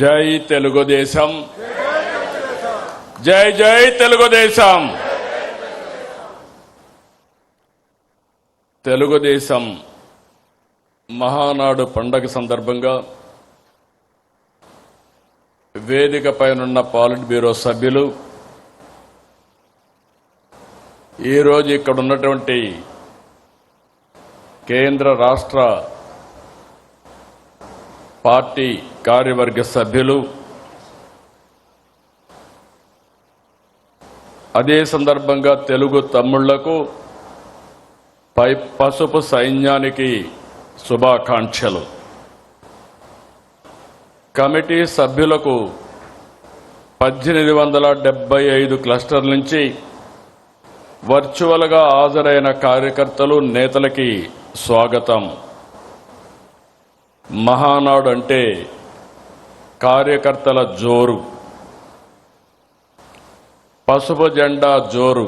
జై తెలుగుదేశం, జై జై తెలుగుదేశం. తెలుగుదేశం మహానాడు పండగ సందర్భంగా వేదిక పైనున్న పాలిట్ బ్యూరో సభ్యులు, ఈరోజు ఇక్కడ ఉన్నటువంటి కేంద్ర రాష్ట్ర పార్టీ కార్యవర్గ సభ్యులు, అదే సందర్భంగా తెలుగు తమ్ముళ్లకు పసుపు సైన్యానికి శుభాకాంక్షలు. కమిటీ సభ్యులకు 1875 క్లస్టర్ల నుంచి వర్చువల్గా హాజరైన కార్యకర్తలు, నేతలకి స్వాగతం. మహానాడు అంటే కార్యకర్తల జోరు, పసుపు జెండా జోరు.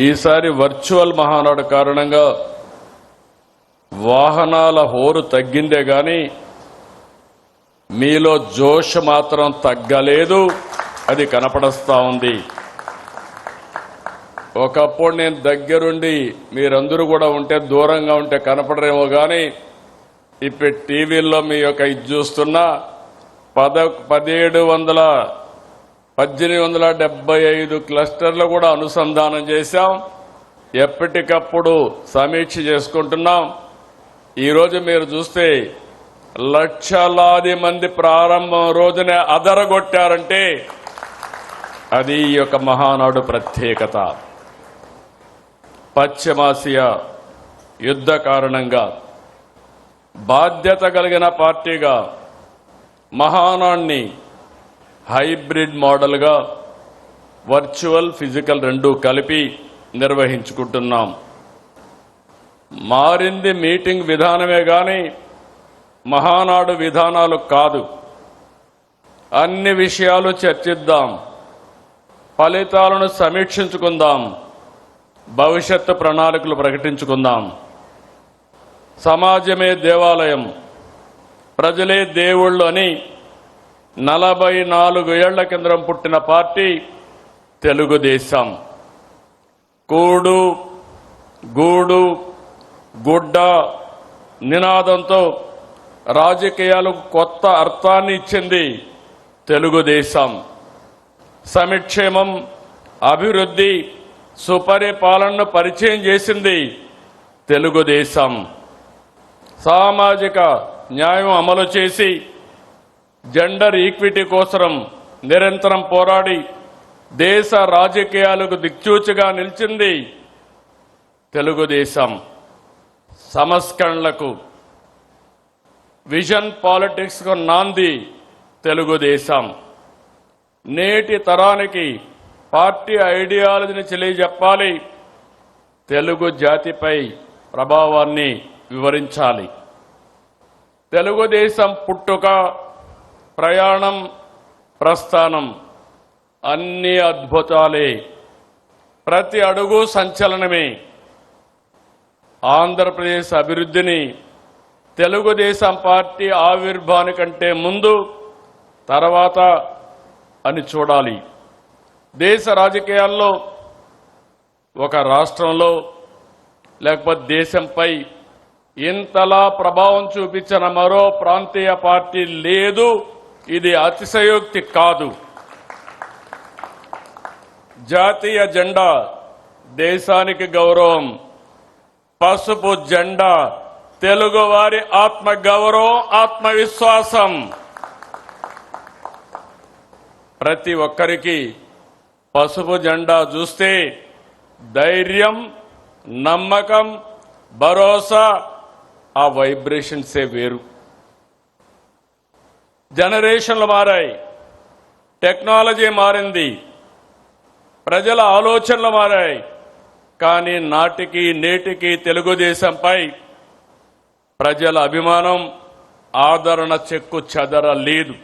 ఈసారి వర్చువల్ మహానాడు కారణంగా వాహనాల హోరు తగ్గిందే గాని మీలో జోష్ మాత్రం తగ్గలేదు, అది కనపడస్తా ఉంది. ఒకప్పుడు నేను దగ్గరుండి మీరందరూ కూడా ఉంటే, దూరంగా ఉంటే కనపడరేమో కానీ ఇప్పుడు టీవీల్లో మీ యొక్క ఇది చూస్తున్నా 1875 క్లస్టర్లు కూడా అనుసంధానం చేశాం. ఎప్పటికప్పుడు సమీక్ష చేసుకుంటున్నాం. ఈరోజు మీరు చూస్తే లక్షలాది మంది ప్రారంభం రోజునే అదరగొట్టారంటే అది ఈ యొక్క మహానాడు ప్రత్యేకత. పశ్చిమాసియా యుద్ధ కారణంగా బాధ్యత కలిగిన పార్టీగా మహానాడ్ని హైబ్రిడ్ మోడల్గా వర్చువల్, ఫిజికల్ రెండూ కలిపి నిర్వహించుకుంటున్నాం. మారింది మీటింగ్ విధానమే కానీ మహానాడు విధానాలు కాదు. అన్ని విషయాలు చర్చిద్దాం, ఫలితాలను సమీక్షించుకుందాం, భవిష్యత్తు ప్రణాళికలు ప్రకటించుకుందాం. సమాజమే దేవాలయం, ప్రజలే దేవుళ్ళు అని 44 ఏళ్ల కిందం పుట్టిన పార్టీ తెలుగుదేశం. కూడు, గూడు, గుడ్డ నినాదంతో రాజకీయాలకు కొత్త అర్థాన్ని ఇచ్చింది తెలుగుదేశం. సంక్షేమం, అభివృద్ధి, సుపరిపాలనను పరిచయం చేసింది తెలుగుదేశం. సామాజిక న్యాయం అమలు చేసి జెండర్ ఈక్విటీ కోసం నిరంతరం పోరాడి దేశ రాజకీయాలకు దిక్సూచిగా నిలిచింది తెలుగుదేశం. సంస్కరణలకు, విజన్ పాలిటిక్స్ కు నాంది తెలుగుదేశం. నేటి తరానికి పార్టీ ఐడియాలజీని తెలియజెప్పాలి, తెలుగు జాతిపై ప్రభావాన్ని వివరించాలి. తెలుగుదేశం పుట్టుక, ప్రయాణం, ప్రస్థానం అన్ని అద్భుతాలే, ప్రతి అడుగు సంచలనమే. ఆంధ్రప్రదేశ్ అభివృద్ధిని తెలుగుదేశం పార్టీ ఆవిర్భావానికంటే ముందు, తర్వాత అని చూడాలి. దేశ రాజకీయాల్లో ఒక రాష్ట్రంలో లేకపోతే దేశంపై ఇంతలా ప్రభావం చూపించిన మరో ప్రాంతీయ పార్టీ లేదు. ఇది అతిశయోక్తి కాదు. జాతీయ జెండా దేశానికి గౌరవం, పసుపు జెండా తెలుగువారి ఆత్మ గౌరవం, ఆత్మవిశ్వాసం. ప్రతి ఒక్కరికి పసుపు జెండా చూస్తే ధైర్యం, నమ్మకం, భరోసా, ఆ వైబ్రేషన్సే వేరు. జనరేషన్లు మారాయి, టెక్నాలజీ మారింది, ప్రజల ఆలోచనలు మారాయి. కానీ నాటికి నేటికి తెలుగుదేశంపై ప్రజల అభిమానం, ఆదరణ చెక్కు చెదరలేదు.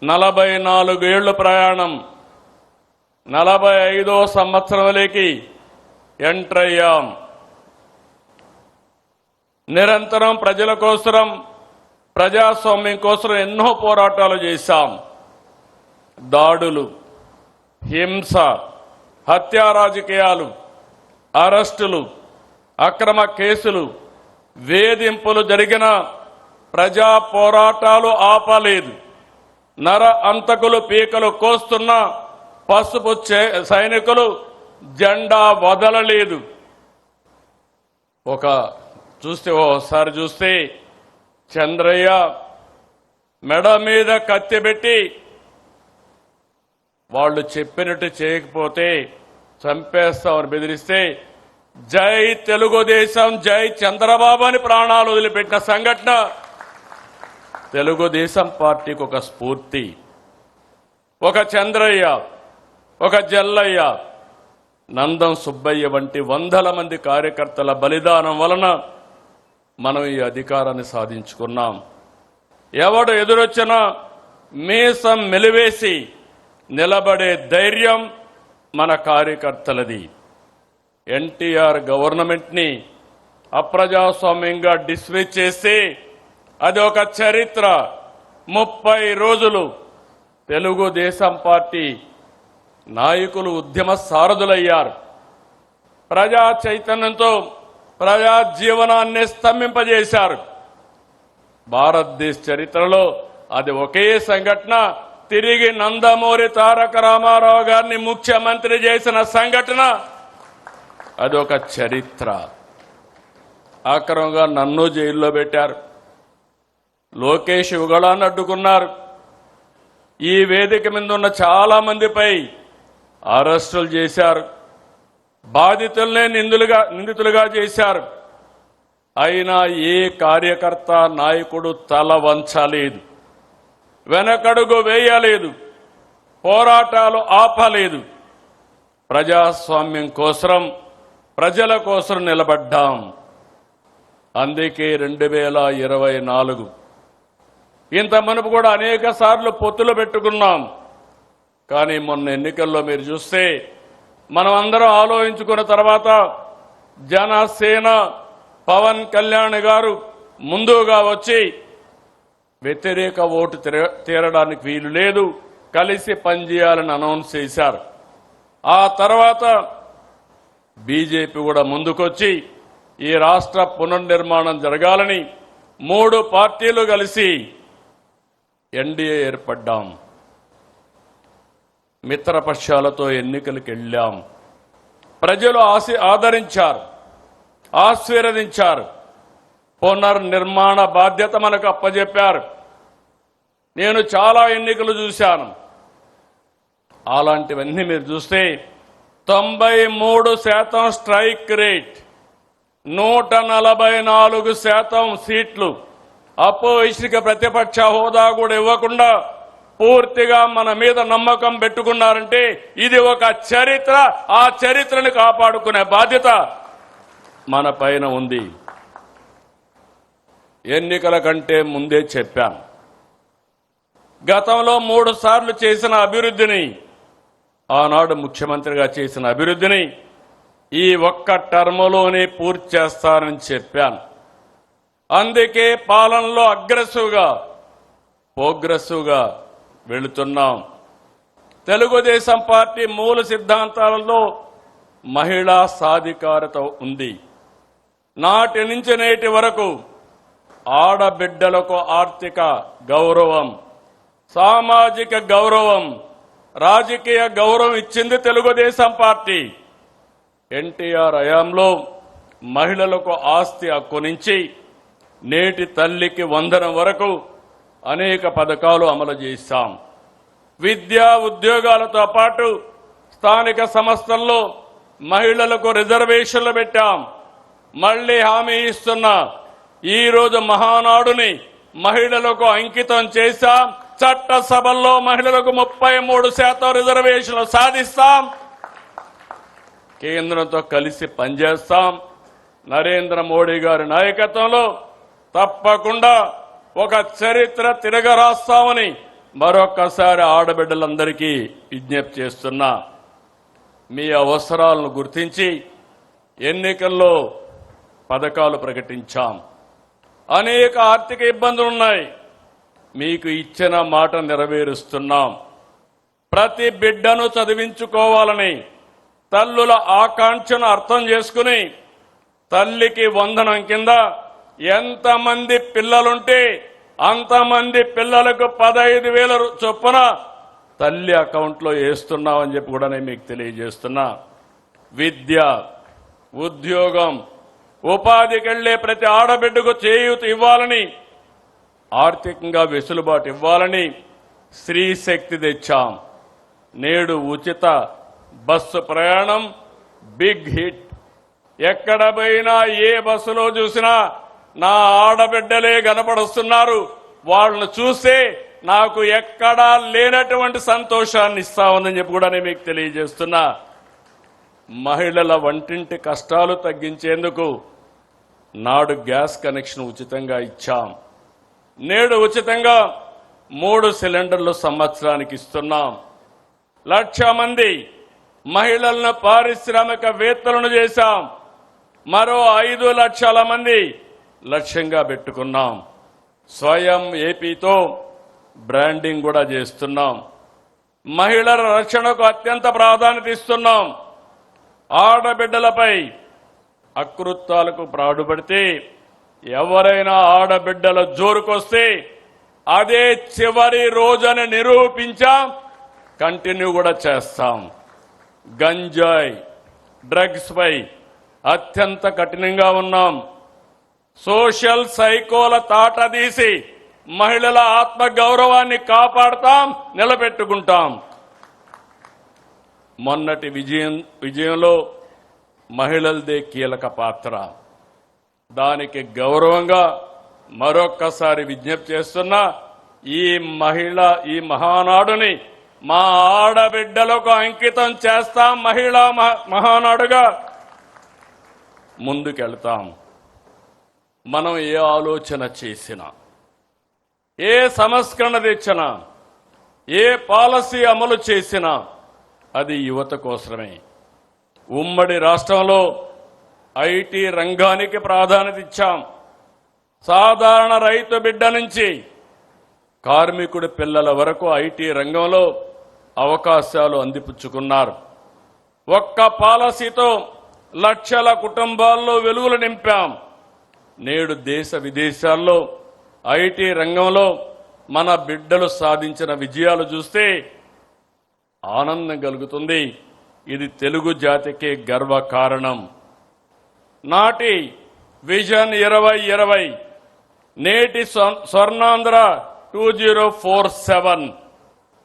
44 ఏళ్ల ప్రయాణం, 45వ సంవత్సరంలోకి ఎంటర్ అయ్యాం. నిరంతరం ప్రజల కోసం ప్రజాస్వామ్యం కోసం ఎన్నో పోరాటాలు చేశాం. దాడులు, హింస, హత్యా రాజకీయాలు, అరెస్టులు, అక్రమ కేసులు, వేధింపులు జరిగిన ప్రజా పోరాటాలు ఆపలేదు. నర అంతకులు పీకలు కోస్తున్న పసుపు సైనికులు జెండా వదలలేదు. ఓసారి చూస్తే చంద్రయ్య మెడ మీద కత్తి పెట్టి వాళ్ళు చెప్పినట్టు చేయకపోతే చంపేస్తామని బెదిరిస్తే జై తెలుగుదేశం, జై చంద్రబాబు అని ప్రాణాలు వదిలిపెట్టిన సంఘటన తెలుగుదేశం పార్టీకి ఒక స్ఫూర్తి. ఒక చంద్రయ్య, ఒక జల్లయ్య, నందం సుబ్బయ్య వంటి వందల మంది కార్యకర్తల బలిదానం వలన మనం ఈ అధికారాన్ని సాధించుకున్నాం. ఎవడు ఎదురొచ్చినా మీసం మెలివేసి నిలబడే ధైర్యం మన కార్యకర్తలది. ఎన్టీఆర్ గవర్నమెంట్ ని అప్రజాస్వామ్యంగా డిస్మిస్ చేసి అది ఒక చరిత్ర. 30 రోజులు తెలుగుదేశం పార్టీ నాయకులు ఉద్యమ సారథులయ్యారు. ప్రజా చైతన్యంతో ప్రజా జీవనాన్ని స్తంభింపజేశారు. భారతదేశ చరిత్రలో అది ఒకే సంఘటన. తిరిగి నందమూరి తారక రామారావు గారిని ముఖ్యమంత్రి చేసిన సంఘటన అది ఒక చరిత్ర. ఆక్రమంగా నన్ను జైల్లో పెట్టారు. లోకేష్ యుగళాన్ని అడ్డుకున్నారు. ఈ వేదిక మీద ఉన్న చాలా మందిపై అరెస్టులు చేశారు. బాధితులనే నిందితులుగా చేశారు. అయినా ఏ కార్యకర్త, నాయకుడు తల వంచలేదు, వెనకడుగు వేయలేదు, పోరాటాలు ఆపలేదు. ప్రజాస్వామ్యం కోసం, ప్రజల కోసం నిలబడ్డాం. అందుకే 2024 ఇంత మునుపు కూడా అనేక సార్లు పొత్తులు పెట్టుకున్నాం. కానీ మొన్న ఎన్నికల్లో మీరు చూస్తే మనం అందరం ఆలోచించుకున్న తర్వాత జనసేన పవన్ కళ్యాణ్ గారు ముందుగా వచ్చి వ్యతిరేక ఓటు తీరడానికి వీలు లేదు, కలిసి పనిచేయాలని అనౌన్స్ చేశారు. ఆ తర్వాత బీజేపీ కూడా ముందుకొచ్చి ఈ రాష్ట్ర పునర్నిర్మాణం జరగాలని 3 పార్టీలు కలిసి ఎన్డీఏ ఏర్పడ్డాం. మిత్రపక్షాలతో ఎన్నికలకు వెళ్ళాం. ప్రజలు ఆదరించారు, ఆశీర్వదించారు. పునర్నిర్మాణ బాధ్యత మనకు అప్పజెప్పారు. నేను చాలా ఎన్నికలు చూశాను. అలాంటివన్నీ మీరు చూస్తే 93% స్ట్రైక్ రేట్, 144% సీట్లు, అపోజిషన్కి ప్రతిపక్ష హోదా కూడా ఇవ్వకుండా పూర్తిగా మన మీద నమ్మకం పెట్టుకున్నారంటే ఇది ఒక చరిత్ర. ఆ చరిత్రను కాపాడుకునే బాధ్యత మన పైన ఉంది. ఎన్నికల కంటే ముందే చెప్పాను, గతంలో 3 సార్లు చేసిన అభివృద్ధిని, ఆనాడు ముఖ్యమంత్రిగా చేసిన అభివృద్ధిని ఈ ఒక్క టర్మ్లోనే పూర్తి చేస్తానని చెప్పాను. అందుకే పాలనలో ప్రోగ్రెసివ్గా వెళుతున్నాం. తెలుగుదేశం పార్టీ మూల సిద్ధాంతాలలో మహిళా సాధికారత ఉంది. నాటి నుంచి నేటి వరకు ఆడబిడ్డలకు ఆర్థిక గౌరవం, సామాజిక గౌరవం, రాజకీయ గౌరవం ఇచ్చింది తెలుగుదేశం పార్టీ. ఎన్టీఆర్ హయాంలో మహిళలకు ఆస్తి హక్కు నుంచి నేటి తల్లికి వందనం వరకు అనేక పథకాలు అమలు చేశాం. విద్యా ఉద్యోగాలతో పాటు స్థానిక సంస్థల్లో మహిళలకు రిజర్వేషన్లు పెట్టాం. మళ్లీ హామీ ఇస్తున్నా, ఈ రోజు మహానాడుని మహిళలకు అంకితం చేశాం. చట్టసభల్లో మహిళలకు 33% రిజర్వేషన్లు సాధిస్తాం. కేంద్రంతో కలిసి పనిచేస్తాం. నరేంద్ర మోడీ గారి నాయకత్వంలో తప్పకుండా ఒక చరిత్ర తిరగరాస్తామని మరొక్కసారి ఆడబిడ్డలందరికీ విజ్ఞప్తి చేస్తున్నా. మీ అవసరాలను గుర్తించి ఎన్నికల్లో పథకాలు ప్రకటించాం. అనేక ఆర్థిక ఇబ్బందులు ఉన్నాయి. మీకు ఇచ్చిన మాట నెరవేరుస్తున్నాం. ప్రతి బిడ్డను చదివించుకోవాలని తల్లుల ఆకాంక్షను అర్థం చేసుకుని తల్లికి వందనం కింద ఎంతమంది పిల్లలుంటే అంతమంది పిల్లలకు 15,000 చొప్పున తల్లి అకౌంట్లో వేస్తున్నామని చెప్పి కూడా నేను మీకు తెలియజేస్తున్నా. విద్య, ఉద్యోగం, ఉపాధికి వెళ్లే ప్రతి ఆడబిడ్డకు చేయూత ఇవ్వాలని, ఆర్థికంగా వెసులుబాటు ఇవ్వాలని స్త్రీ శక్తి తెచ్చాం. నేడు ఉచిత బస్సు ప్రయాణం బిగ్ హిట్. ఎక్కడ పోయినా ఏ బస్సులో చూసినా నా ఆడబిడ్డలే కనపడుస్తున్నారు. వాళ్ళను చూస్తే నాకు ఎక్కడా లేనటువంటి సంతోషాన్ని ఇస్తా ఉందని చెప్పి కూడా నేను మీకు తెలియజేస్తున్నా. మహిళల వంటింటి కష్టాలు తగ్గించేందుకు నాడు గ్యాస్ కనెక్షన్ ఉచితంగా ఇచ్చాం. నేడు ఉచితంగా 3 సిలిండర్లు సంవత్సరానికి ఇస్తున్నాం. 1,00,000 మంది మహిళలను పారిశ్రామికవేత్తలను చేశాం. మరో 5 లక్షల మంది లక్ష్యంగా పెట్టుకున్నాం. స్వయం ఏపీతో బ్రాండింగ్ కూడా చేస్తున్నాం. మహిళల రక్షణకు అత్యంత ప్రాధాన్యత ఇస్తున్నాం. ఆడబిడ్డలపై అకృత్యాలకు పాటుపడితే ఎవరైనా ఆడబిడ్డల జోరుకొస్తే అదే చివరి రోజని నిరూపించాం. కంటిన్యూ కూడా చేస్తాం. గంజాయి, డ్రగ్స్ పై అత్యంత కఠినంగా ఉన్నాం. సోషల్ సైకోల తాట తీసి మహిళల ఆత్మ గౌరవాన్ని కాపాడతాం, నిలబెట్టుకుంటాం. మొన్నటి విజయంలో మహిళలదే కీలక పాత్ర. దానికి గౌరవంగా మరొక్కసారి విజ్ఞప్తి చేస్తున్నా, ఈ మహానాడుని మా ఆడబిడ్డలకు అంకితం చేస్తాం. మహిళా మహానాడుగా ముందుకెళ్తాం. మనం ఏ ఆలోచన చేసినా, ఏ సంస్కరణ తెచ్చినా, ఏ పాలసీ అమలు చేసినా అది యువత కోసమే. ఉమ్మడి రాష్ట్రంలో ఐటీ రంగానికి ప్రాధాన్యత ఇచ్చాం. సాధారణ రైతు బిడ్డ నుంచి కార్మికుడి పిల్లల వరకు ఐటీ రంగంలో అవకాశాలు అందిపుచ్చుకున్నారు. ఒక్క పాలసీతో లక్షల కుటుంబాల్లో వెలుగులు నింపాం. నేడు దేశ విదేశాల్లో ఐటీ రంగంలో మన బిడ్డలు సాధించిన విజయాలు చూస్తే ఆనందం కలుగుతుంది. ఇది తెలుగు జాతికే గర్వకారణం. నాటి విజన్ 2020, నేటి స్వర్ణాంధ్ర 2047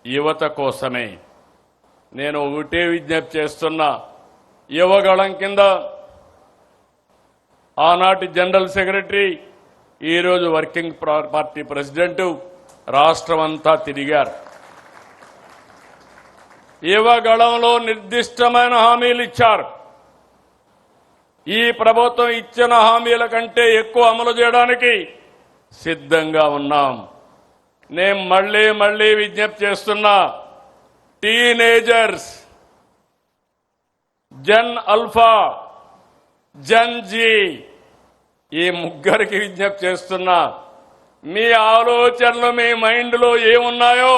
యువత కోసమే. నేను ఒకటే విజ్ఞప్తి చేస్తున్నా. యువగళం కింద ఆనాటి జనరల్ సెక్రటరీ, ఈరోజు వర్కింగ్ పార్టీ ప్రెసిడెంట్ రాష్ట్రమంతా తిరిగారు. యువగళంలో నిర్దిష్టమైన హామీలు ఇచ్చారు. ఈ ప్రభుత్వం ఇచ్చిన హామీల కంటే ఎక్కువ అమలు చేయడానికి సిద్ధంగా ఉన్నాం. నేను మళ్లీ విజ్ఞప్తి చేస్తున్నా. Teenagers, Gen Alpha, Gen Z, ఈ ముగ్గురికి విజ్ఞప్తి చేస్తున్నా. మీ ఆలోచనలు మీ మైండ్లో ఏమున్నాయో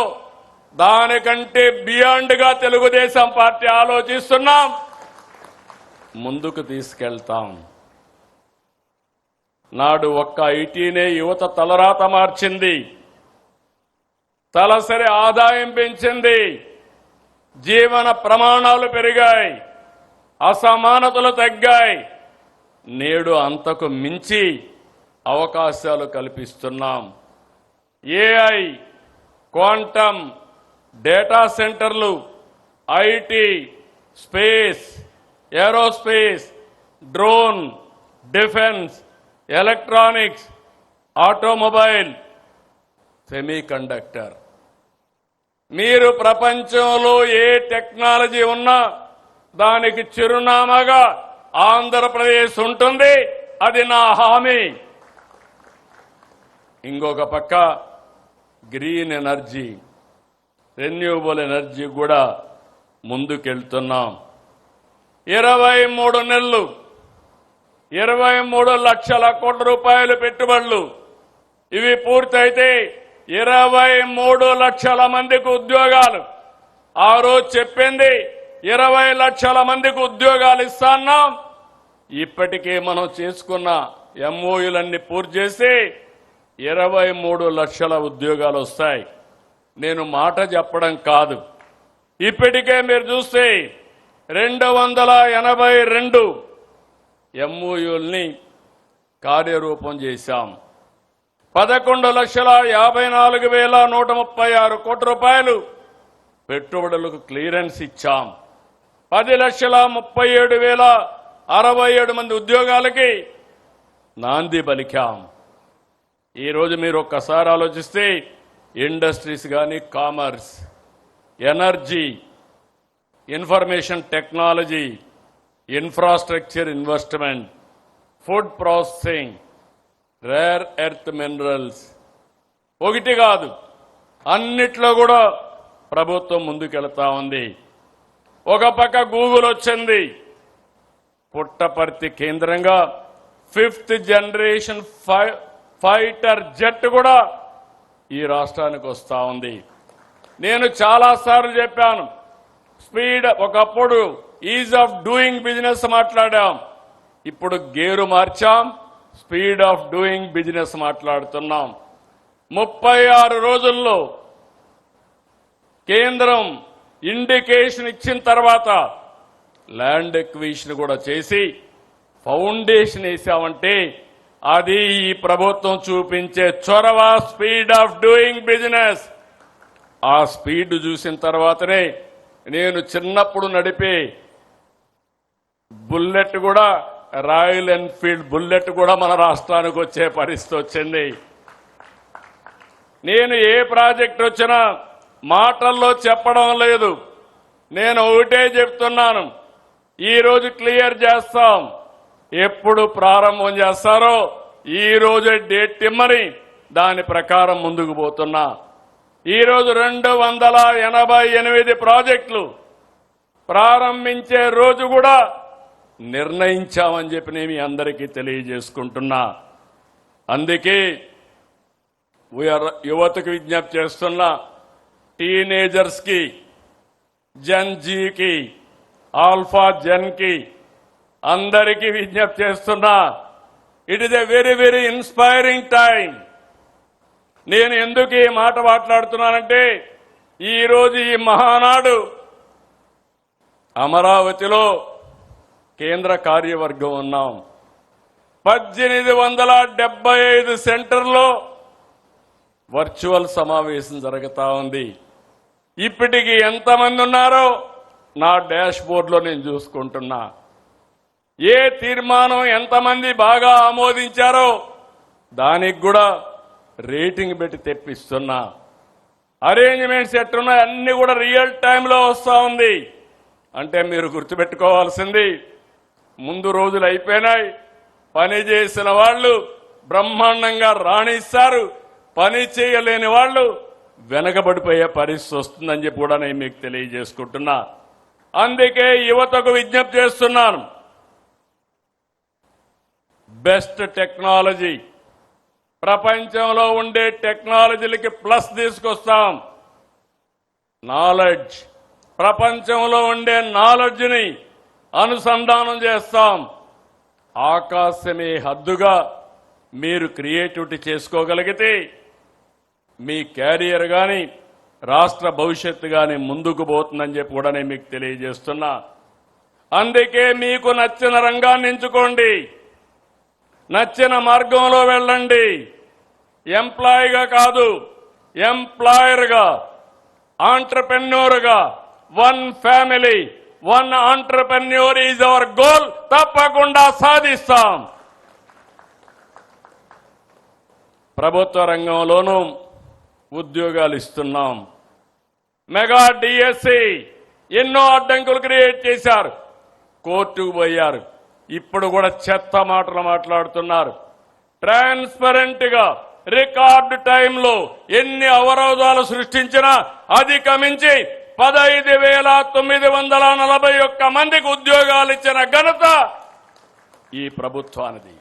దానికంటే బియాండ్ గా తెలుగుదేశం పార్టీ ఆలోచిస్తున్నాం. ముందుకు తీసుకెళ్తాం. నాడు ఒక్క ఐటీనే యువత తలరాత మార్చింది. తలసరి ఆదాయం పెంచింది. జీవన ప్రమాణాలు పెరిగాయి. అసమానతలు తగ్గాయి. నేడు అంతకు మించి అవకాశాలు కల్పిస్తున్నాం. ఏఐ, క్వాంటమ్, డేటా సెంటర్లు, IT, space, aerospace, drone, defence, electronics, automobile, semiconductor. మీరు ప్రపంచంలో ఏ టెక్నాలజీ ఉన్నా దానికి చిరునామాగా ఆంధ్రప్రదేశ్ ఉంటుంది. అది నా హామీ. ఇంకొక పక్క గ్రీన్ ఎనర్జీ, రెన్యూవబుల్ ఎనర్జీ కూడా ముందుకెళ్తున్నాం. 23 నెలలు 23 లక్షల కోట్ల రూపాయలు పెట్టుబడులు. ఇవి పూర్తయితే 23 లక్షల మందికి ఉద్యోగాలు. ఆ రోజు చెప్పింది 20 లక్షల మందికి ఉద్యోగాలు ఇస్తాన్నాం. ఇప్పటికే మనం చేసుకున్న ఎంఓయూలన్నీ పూర్తి చేసి 23 లక్షల ఉద్యోగాలు వస్తాయి. నేను మాట చెప్పడం కాదు. ఇప్పటికే మీరు చూస్తే 282 ఎంఓయూల్ని కార్యరూపం చేశాం. 11,54,136 కోట్ల రూపాయలు పెట్టుబడులకు క్లియరెన్స్ ఇచ్చాం. 10,37,067 మంది ఉద్యోగాలకి నాంది పలికాం. ఈరోజు మీరు ఒక్కసారి ఆలోచిస్తే ఇండస్ట్రీస్ కానీ, commerce, energy, information technology, infrastructure investment, food processing, rare earth minerals, ఒకటి కాదు అన్నిట్లో కూడా ప్రభుత్వం ముందుకెళ్తా ఉంది. ఒక పక్క గూగుల్ వచ్చింది. పుట్టపర్తి కేంద్రంగా 5th జనరేషన్ ఫైటర్ జెట్ కూడా ఈ రాష్ట్రానికి వస్తా ఉంది. నేను చాలాసార్లు చెప్పాను, స్పీడ్ ఒకప్పుడు ఈజ్ ఆఫ్ డూయింగ్ బిజినెస్ మాట్లాడాం, ఇప్పుడు గేరు మార్చాం, స్పీడ్ ఆఫ్ డూయింగ్ బిజినెస్ మాట్లాడుతున్నాం. 36 రోజుల్లో కేంద్రం ఇండికేషన్ ఇచ్చిన తర్వాత ల్యాండ్ ఎక్విజిషన్ కూడా చేసి ఫౌండేషన్ వేసామంటే అది ఈ ప్రభుత్వం చూపించే చొరవ, స్పీడ్ ఆఫ్ డూయింగ్ బిజినెస్. ఆ స్పీడ్ చూసిన తర్వాతనే నేను చిన్నప్పుడు నడిపే బుల్లెట్ కూడా, రాయల్ ఎన్ఫీల్డ్ బుల్లెట్ కూడా మన రాష్ట్రానికి వచ్చే పరిస్థితి వచ్చింది. నేను ఏ ప్రాజెక్ట్ వచ్చినా మాటల్లో చెప్పడం లేదు. నేను ఒకటే చెప్తున్నాను, ఈ రోజు క్లియర్ చేస్తాం. ఎప్పుడు ప్రారంభం చేస్తారో ఈ రోజే డేట్ ఇమ్మని దాని ప్రకారం ముందుకు పోతున్నా. ఈరోజు 288 ప్రాజెక్టులు ప్రారంభించే రోజు కూడా నిర్ణయించామని చెప్పి నేను మీ అందరికీ తెలియజేసుకుంటున్నా. అందుకే యువతకు విజ్ఞప్తి చేస్తున్నా, టీనేజర్స్ కి, జన్ జీకి, ఆల్ఫా జన్ కి అందరికీ విజ్ఞప్తి చేస్తున్నా. It is a very very inspiring time. నేను ఎందుకు ఈ మాట మాట్లాడుతున్నానంటే, ఈరోజు ఈ మహానాడు అమరావతిలో కేంద్ర కార్యవర్గం ఉన్నాం. 1875 సెంటర్లో వర్చువల్ సమావేశం జరుగుతా ఉంది. ఇప్పటికి ఎంతమంది ఉన్నారో నా డాష్ బోర్డులో నేను చూసుకుంటున్నా. ఏ తీర్మానం ఎంతమంది బాగా ఆమోదించారో దానికి కూడా రేటింగ్ పెట్టి తెప్పిస్తున్నా. అరేంజ్మెంట్స్ ఎట్టున్నాయి అన్ని కూడా రియల్ టైంలో వస్తా ఉంది. అంటే మీరు గుర్తుపెట్టుకోవాల్సింది, ముందు రోజులు అయిపోయినాయి, పని చేసిన వాళ్ళు బ్రహ్మాండంగా రాణిస్తారు, పని చేయలేని వాళ్ళు వెనకబడిపోయే పరిస్థితి వస్తుందని చెప్పి కూడా నేను మీకు తెలియజేసుకుంటున్నా. అందుకే యువతకు విజ్ఞప్తి చేస్తున్నాను, బెస్ట్ టెక్నాలజీ, ప్రపంచంలో ఉండే టెక్నాలజీలకి ప్లస్ తీసుకొస్తాం. నాలెడ్జ్, ప్రపంచంలో ఉండే నాలెడ్జ్ని అనుసంధానం చేస్తాం. ఆకాశమే హద్దుగా మీరు క్రియేటివిటీ చేసుకోగలిగితే మీ క్యారియర్ కానీ రాష్ట్ర భవిష్యత్తు కానీ ముందుకు పోతుందని చెప్పి కూడా నేను మీకు తెలియజేస్తున్నా. అందుకే మీకు నచ్చిన రంగాన్ని ఎంచుకోండి, నచ్చిన మార్గంలో వెళ్ళండి. ఎంప్లాయీగా కాదు, ఎంప్లాయర్గా, ఆంటర్ప్రెన్యూర్గా, one family, one entrepreneur is our goal. తప్పకుండా సాధిస్తాం. ప్రభుత్వ రంగంలోనూ ఉద్యోగాలు ఇస్తున్నాం. మెగా డిఎస్సి ఎన్నో అడ్డంకులు క్రియేట్ చేశారు, కోర్టుకు పోయారు. ఇప్పుడు కూడా చెత్త మాటలు మాట్లాడుతున్నారు. ట్రాన్స్పరెంట్ గా రికార్డు టైంలో ఎన్ని అవరోధాలు సృష్టించినా అధిగమించి 15,941 మందికి ఉద్యోగాలు ఇచ్చిన ఘనత ఈ ప్రభుత్వానిది.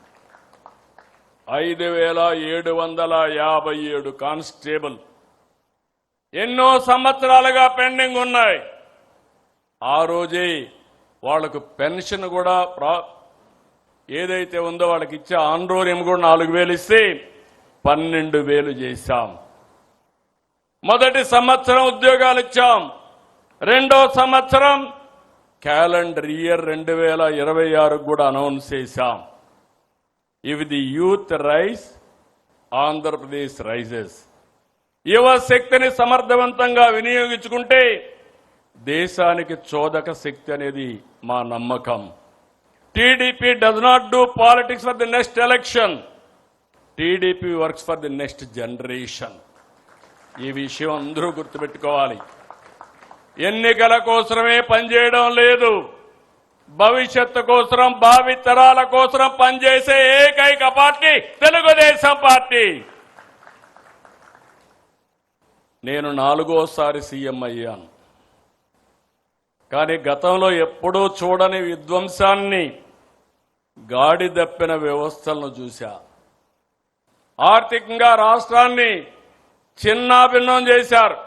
5,757 కానిస్టేబుల్ ఎన్నో సంవత్సరాలుగా పెండింగ్ ఉన్నాయి. ఆ రోజే వాళ్లకు పెన్షన్ కూడా ఏదైతే ఉందో వాళ్ళకి ఇచ్చే ఆండ్రోరియం కూడా 4,000 ఇస్తే 12,000 చేశాం. మొదటి సంవత్సరం ఉద్యోగాలు ఇచ్చాం. రెండో సంవత్సరం క్యాలెండర్ ఇయర్ 2026 కూడా అనౌన్స్ చేశాం. If the youth rise, Andhra Pradesh rises. యువ శక్తిని సమర్థవంతంగా వినియోగించుకుంటే దేశానికి చోదక శక్తి అనేది మా నమ్మకం. TDP does not do politics for the next election. TDP works for the next generation. ఈ విషయం అందరూ గుర్తుపెట్టుకోవాలి. ఎన్నికల కోసమే పనిచేయడం లేదు, భవిష్యత్తు కోసం, భావి తరాల కోసం పనిచేసే ఏకైక పార్టీ తెలుగుదేశం పార్టీ. నేను 4వసారి సీఎం అయ్యాను. కానీ గతంలో ఎప్పుడూ చూడని విధ్వంసాన్ని, గాడి దప్పిన వ్యవస్థలను చూశా. ఆర్థికంగా రాష్ట్రాన్ని చిన్నాభిన్నం చేశారు.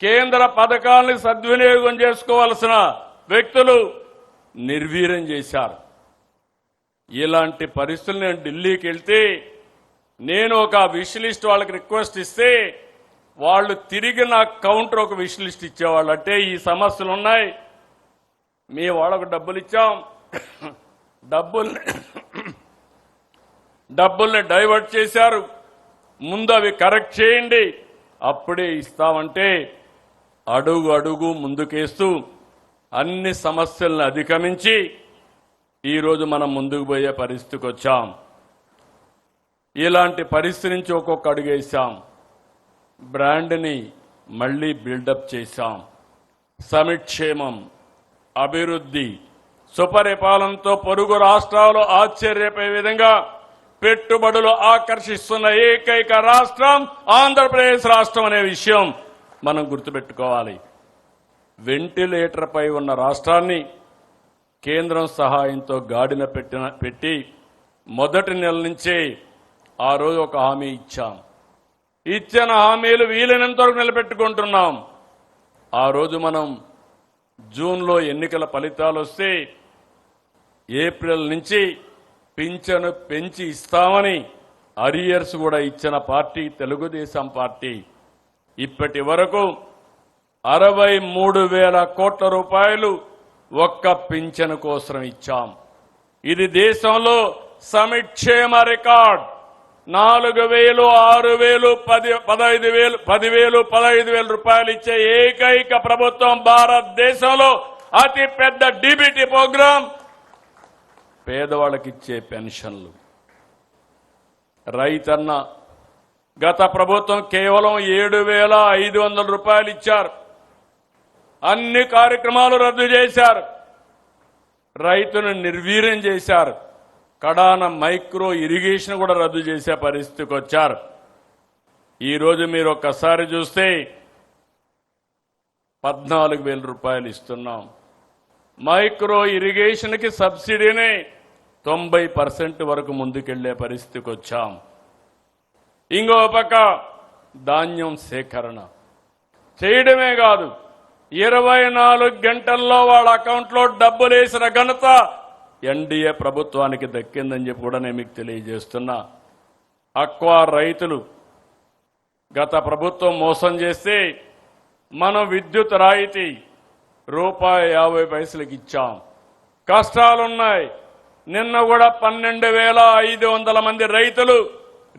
కేంద్ర పథకాలను సద్వినియోగం చేసుకోవాల్సిన వ్యక్తులు నిర్వీర్యం చేశారు. ఇలాంటి పరిస్థితులు నేను ఢిల్లీకి వెళ్తే నేను ఒక విష్ లిస్ట్ వాళ్ళకి రిక్వెస్ట్ ఇస్తే వాళ్ళు తిరిగి నాకు కౌంటర్ ఒక విష్ లిస్ట్ ఇచ్చేవాళ్ళు. అంటే ఈ సమస్యలు ఉన్నాయి, మీ వాళ్ళకు డబ్బులు ఇచ్చాం, డబ్బుల్ని డైవర్ట్ చేశారు, ముందు అవి కరెక్ట్ చేయండి, అప్పుడే ఇస్తామంటే అడుగు అడుగు ముందుకేస్తూ అన్ని సమస్యలను అధిగమించి ఈరోజు మనం ముందుకు పోయే పరిస్థితికి వచ్చాం. ఇలాంటి పరిస్థితి నుంచి ఒక్కొక్క అడుగేశాం. బ్రాండ్ని మళ్లీ బిల్డప్ చేశాం. సమిక్షేమం, అభివృద్ధి, సుపరిపాలనతో పొరుగు రాష్ట్రాలు ఆశ్చర్యపోయే విధంగా పెట్టుబడులు ఆకర్షిస్తున్న ఏకైక రాష్ట్రం ఆంధ్రప్రదేశ్ రాష్ట్రం అనే విషయం మనం గుర్తుపెట్టుకోవాలి. వెంటిలేటర్ పై ఉన్న రాష్ట్రాన్ని కేంద్రం సహాయంతో గాడిన పెట్టి మొదటి నెల నుంచే ఆ రోజు ఒక హామీ ఇచ్చాం. ఇచ్చిన హామీలు వీలైనంత వరకు నిలబెట్టుకుంటున్నాం. ఆ రోజు మనం జూన్లో ఎన్నికల ఫలితాలు వస్తే ఏప్రిల్ నుంచి పింఛను పెంచి ఇస్తామని అరియర్స్ కూడా ఇచ్చిన పార్టీ తెలుగుదేశం పార్టీ. ఇప్పటి వరకు 63,000 కోట్ల రూపాయలు ఒక్క పింఛను కోసం ఇచ్చాం. ఇది దేశంలో సమిక్షేమ రికార్డ్. 4,000, 6,000, 15,000, 15,000 రూపాయలు ఇచ్చే ఏకైక ప్రభుత్వం భారతదేశంలో. అతి పెద్ద డీబీటీ ప్రోగ్రాం, పేదవాళ్ళకి ఇచ్చే పెన్షన్లు. రైతన్న గత ప్రభుత్వం కేవలం 7,500 రూపాయలు ఇచ్చారు. అన్ని కార్యక్రమాలు రద్దు చేశారు, రైతును నిర్వీర్యం చేశారు. కడాన మైక్రో ఇరిగేషన్ కూడా రద్దు చేసే పరిస్థితికి వచ్చారు. ఈరోజు మీరు ఒక్కసారి చూస్తే 14,000 రూపాయలు ఇస్తున్నాం. మైక్రో ఇరిగేషన్కి సబ్సిడీని 90% వరకు ముందుకెళ్లే పరిస్థితికి వచ్చాం. ఇంకో పక్క ధాన్యం సేకరణ చేయడమే కాదు, 24 గంటల్లో వాళ్ళ అకౌంట్లో డబ్బులు వేసిన ఘనత ఎన్డీఏ ప్రభుత్వానికి దక్కిందని చెప్పి కూడా నేను మీకు తెలియజేస్తున్నా. అక్వా రైతులు గత ప్రభుత్వం మోసం చేస్తే మనం విద్యుత్ రాయితీ ₹50 ఇచ్చాం. కష్టాలున్నాయి. నిన్న కూడా 12,500 మంది రైతులు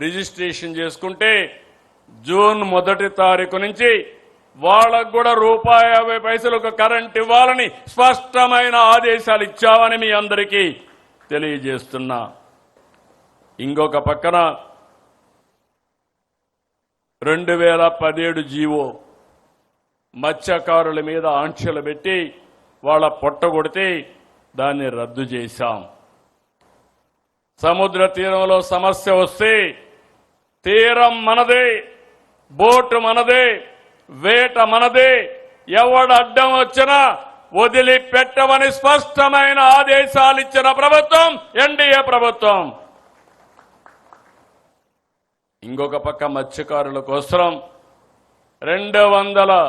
రిజిస్ట్రేషన్ చేసుకుంటే జూన్ 1 తారీఖు నుంచి వాళ్ళకు కూడా ₹50 ఒక కరెంట్ ఇవ్వాలని స్పష్టమైన ఆదేశాలు ఇచ్చామని మీ అందరికీ తెలియజేస్తున్నా. ఇంకొక పక్కన 2017 జీవో మత్స్యకారుల మీద ఆంక్షలు పెట్టి వాళ్ళ పొట్టగొడితే దాన్ని రద్దు చేశాం. సముద్ర తీరంలో సమస్య వస్తే తీరం మనదే, బోటు మనదే, వేట మనదే. ఎవడు అడ్డం వచ్చినా వదిలిపెట్టమని స్పష్టమైన ఆదేశాలు ఇచ్చిన ప్రభుత్వం ఎన్డీఏ ప్రభుత్వం. ఇంకొక పక్క మత్స్యకారుల కోసం 200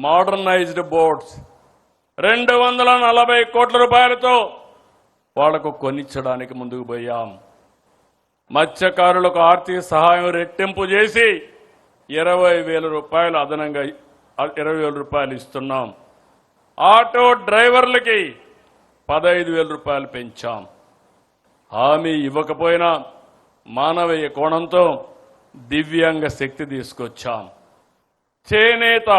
మోడర్నైజ్డ్ బోట్స్ 240 కోట్ల రూపాయలతో వాళ్లకు కొనిచ్చడానికి ముందుకు పోయాం. మత్స్యకారులకు ఆర్థిక సహాయం రెట్టింపు చేసి 20,000 రూపాయలు అదనంగా 20,000 రూపాయలు ఇస్తున్నాం. ఆటో డ్రైవర్లకి 15,000 రూపాయలు పెంచాం. హామీ ఇవ్వకపోయినా మానవీయ కోణంతో దివ్యాంగ శక్తి తీసుకొచ్చాం. చేనేత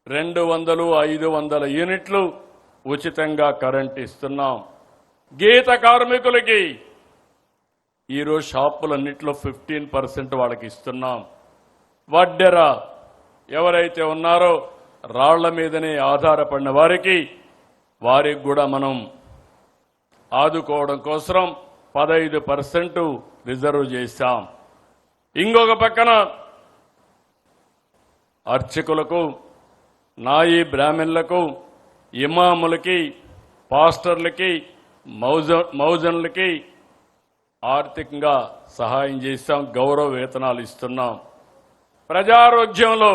200, 500 యూనిట్లు ఉచితంగా కరెంట్ ఇస్తున్నాం. గీత కార్మికులకి ఈరోజు షాపులన్నింటిలో 15% వాళ్ళకి ఇస్తున్నాం. వడ్డెర ఎవరైతే ఉన్నారో రాళ్ల మీదనే ఆధారపడిన వారికి కూడా మనం ఆదుకోవడం కోసం 15% రిజర్వ్ చేశాం. ఇంకొక పక్కన అర్చకులకు, నాయి బ్రాహ్మణులకు, ఇమాములకి, పాస్టర్లకి, మౌజన్లకి ఆర్థికంగా సహాయం చేశాం. గౌరవ వేతనాలు ఇస్తున్నాం. ప్రజారోగ్యంలో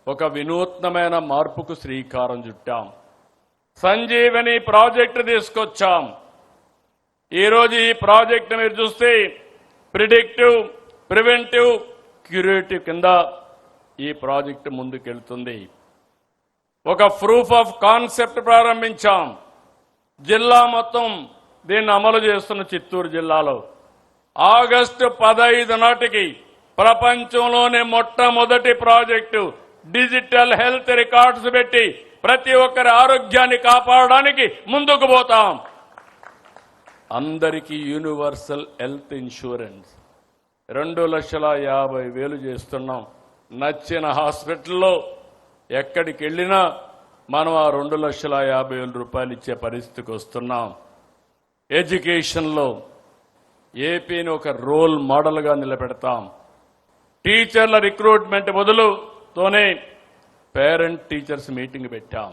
ఒక వినూత్నమైన మార్పుకు శ్రీకారం చుట్టాం. సంజీవని ప్రాజెక్టు తీసుకొచ్చాం. ఈరోజు ఈ ప్రాజెక్టు మీరు చూస్తే ప్రిడిక్టివ్, ప్రివెంటివ్, క్యూరేటివ్ కింద ఈ ప్రాజెక్టు ముందుకెళ్తుంది. ఒక ప్రూఫ్ ఆఫ్ కాన్సెప్ట్ ప్రారంభించాం. జిల్లా మొత్తం దీన్ని అమలు చేస్తున్న చిత్తూరు జిల్లాలో ఆగస్టు 15 నాటికి ప్రపంచంలోనే మొట్టమొదటి ప్రాజెక్టు డిజిటల్ హెల్త్ రికార్డ్స్ పెట్టి ప్రతి ఒక్కరి ఆరోగ్యాన్ని కాపాడడానికి ముందుకు పోతాం. అందరికీ యూనివర్సల్ హెల్త్ ఇన్సూరెన్స్ 2,50,000 చేస్తున్నాం. నచ్చిన హాస్పిటల్లో ఎక్కడికి వెళ్ళినా మనం ఆ 2,50,000 రూపాయలు ఇచ్చే పరిస్థితికి వస్తున్నాం. ఎడ్యుకేషన్లో ఏపీని ఒక రోల్ మోడల్గా నిలబెడతాం. టీచర్ల రిక్రూట్మెంట్ మొదలుతోనే పేరెంట్ టీచర్స్ మీటింగ్ పెట్టాం.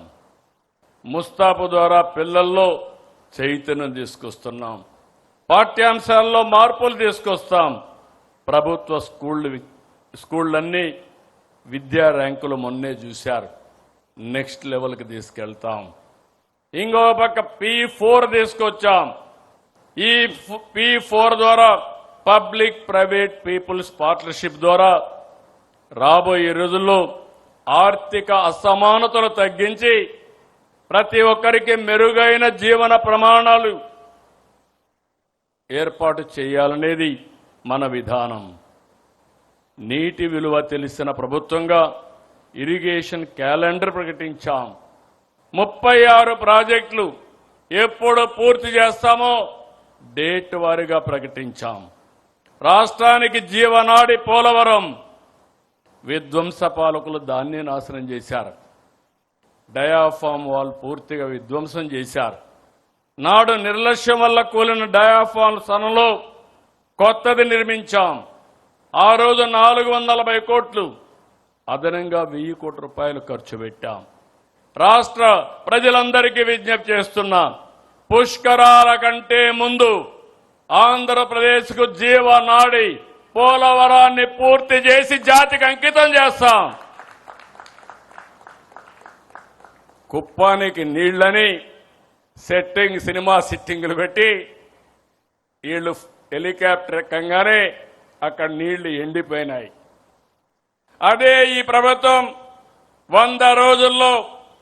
ముస్తాబు ద్వారా పిల్లల్లో చైతన్యం తీసుకొస్తున్నాం. పాఠ్యాంశాల్లో మార్పులు తీసుకొస్తాం. ప్రభుత్వ స్కూళ్ళన్నీ విద్యా ర్యాంకులు మొన్నే చూశారు. నెక్స్ట్ లెవెల్కి తీసుకెళ్తాం. ఇంకో పక్క P4 తీసుకొచ్చాం. ఈ P4 ద్వారా పబ్లిక్ ప్రైవేట్ పీపుల్స్ పార్ట్నర్షిప్ ద్వారా రాబోయే రోజుల్లో ఆర్థిక అసమానతలు తగ్గించి ప్రతి ఒక్కరికి మెరుగైన జీవన ప్రమాణాలు ఏర్పాటు చేయాలనేది మన విధానం. నీటి విలువ తెలిసిన ప్రభుత్వంగా ఇరిగేషన్ క్యాలెండర్ ప్రకటించాం. 36 ప్రాజెక్టులు ఎప్పుడు పూర్తి చేస్తామో డేట్ వారీగా ప్రకటించాం. రాష్ట్రానికి జీవనాడి పోలవరం విధ్వంస పాలకులు దాన్ని నాశనం చేశారు. డయాఫామ్ వాల్ పూర్తిగా విధ్వంసం చేశారు. నాడు నిర్లక్ష్యం వల్ల కూలిన డయాఫామ్ స్థానంలో కొత్తది నిర్మించాం. ఆ రోజు 440 కోట్లు అదనంగా 1000 కోట్ల రూపాయలు ఖర్చు పెట్టాం. రాష్ట్ర ప్రజలందరికీ విజ్ఞప్తి చేస్తున్నా, పుష్కరాల కంటే ముందు ఆంధ్రప్రదేశ్కు జీవనాడి పోలవరాన్ని పూర్తి చేసి జాతికి అంకితం చేస్తాం. కుప్పానికి నీళ్లని సినిమా సిట్టింగులు పెట్టి వీళ్ళు హెలికాప్టర్ ఎక్కంగానే అక్కడ నీళ్లు ఎండిపోయినాయి. అదే ఈ ప్రభుత్వం 100 రోజుల్లో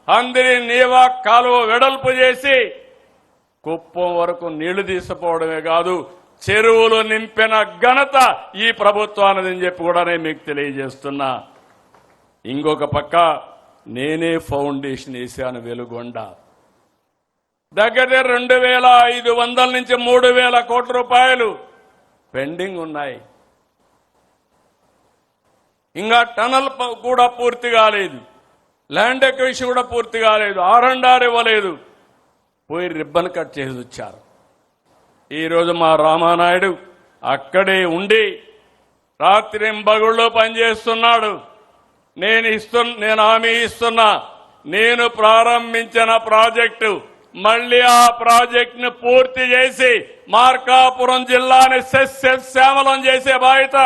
అందరి నీవా కాలువ వెడల్పు చేసి కుప్పం వరకు నీళ్లు తీసుకుపోవడమే కాదు, చెరువులు నింపిన ఘనత ఈ ప్రభుత్వానిదని చెప్పి కూడా నేను మీకు తెలియజేస్తున్నా. ఇంకొక పక్క నేనే ఫౌండేషన్ వేశాను. వెలుగొండ దగ్గర 2,500 నుంచి 3,000 కోట్ల రూపాయలు పెండింగ్ ఉన్నాయి. ఇంకా టనల్ కూడా పూర్తి కాలేదు. ల్యాండ్ ఎక్విజిషన్ కూడా పూర్తి కాలేదు. R&R ఇవ్వలేదు. పోయి రిబ్బన్ కట్ చేసి వచ్చారు. ఈరోజు మా రామానాయుడు అక్కడే ఉండి రాత్రింబగుళ్ళు పనిచేస్తున్నాడు. నేను హామీ ఇస్తున్నా, నేను ప్రారంభించిన ప్రాజెక్టు మళ్ళీ ఆ ప్రాజెక్టును పూర్తి చేసి మార్కాపురం జిల్లాని సస్యశ్యామలం చేసే బాధ్యత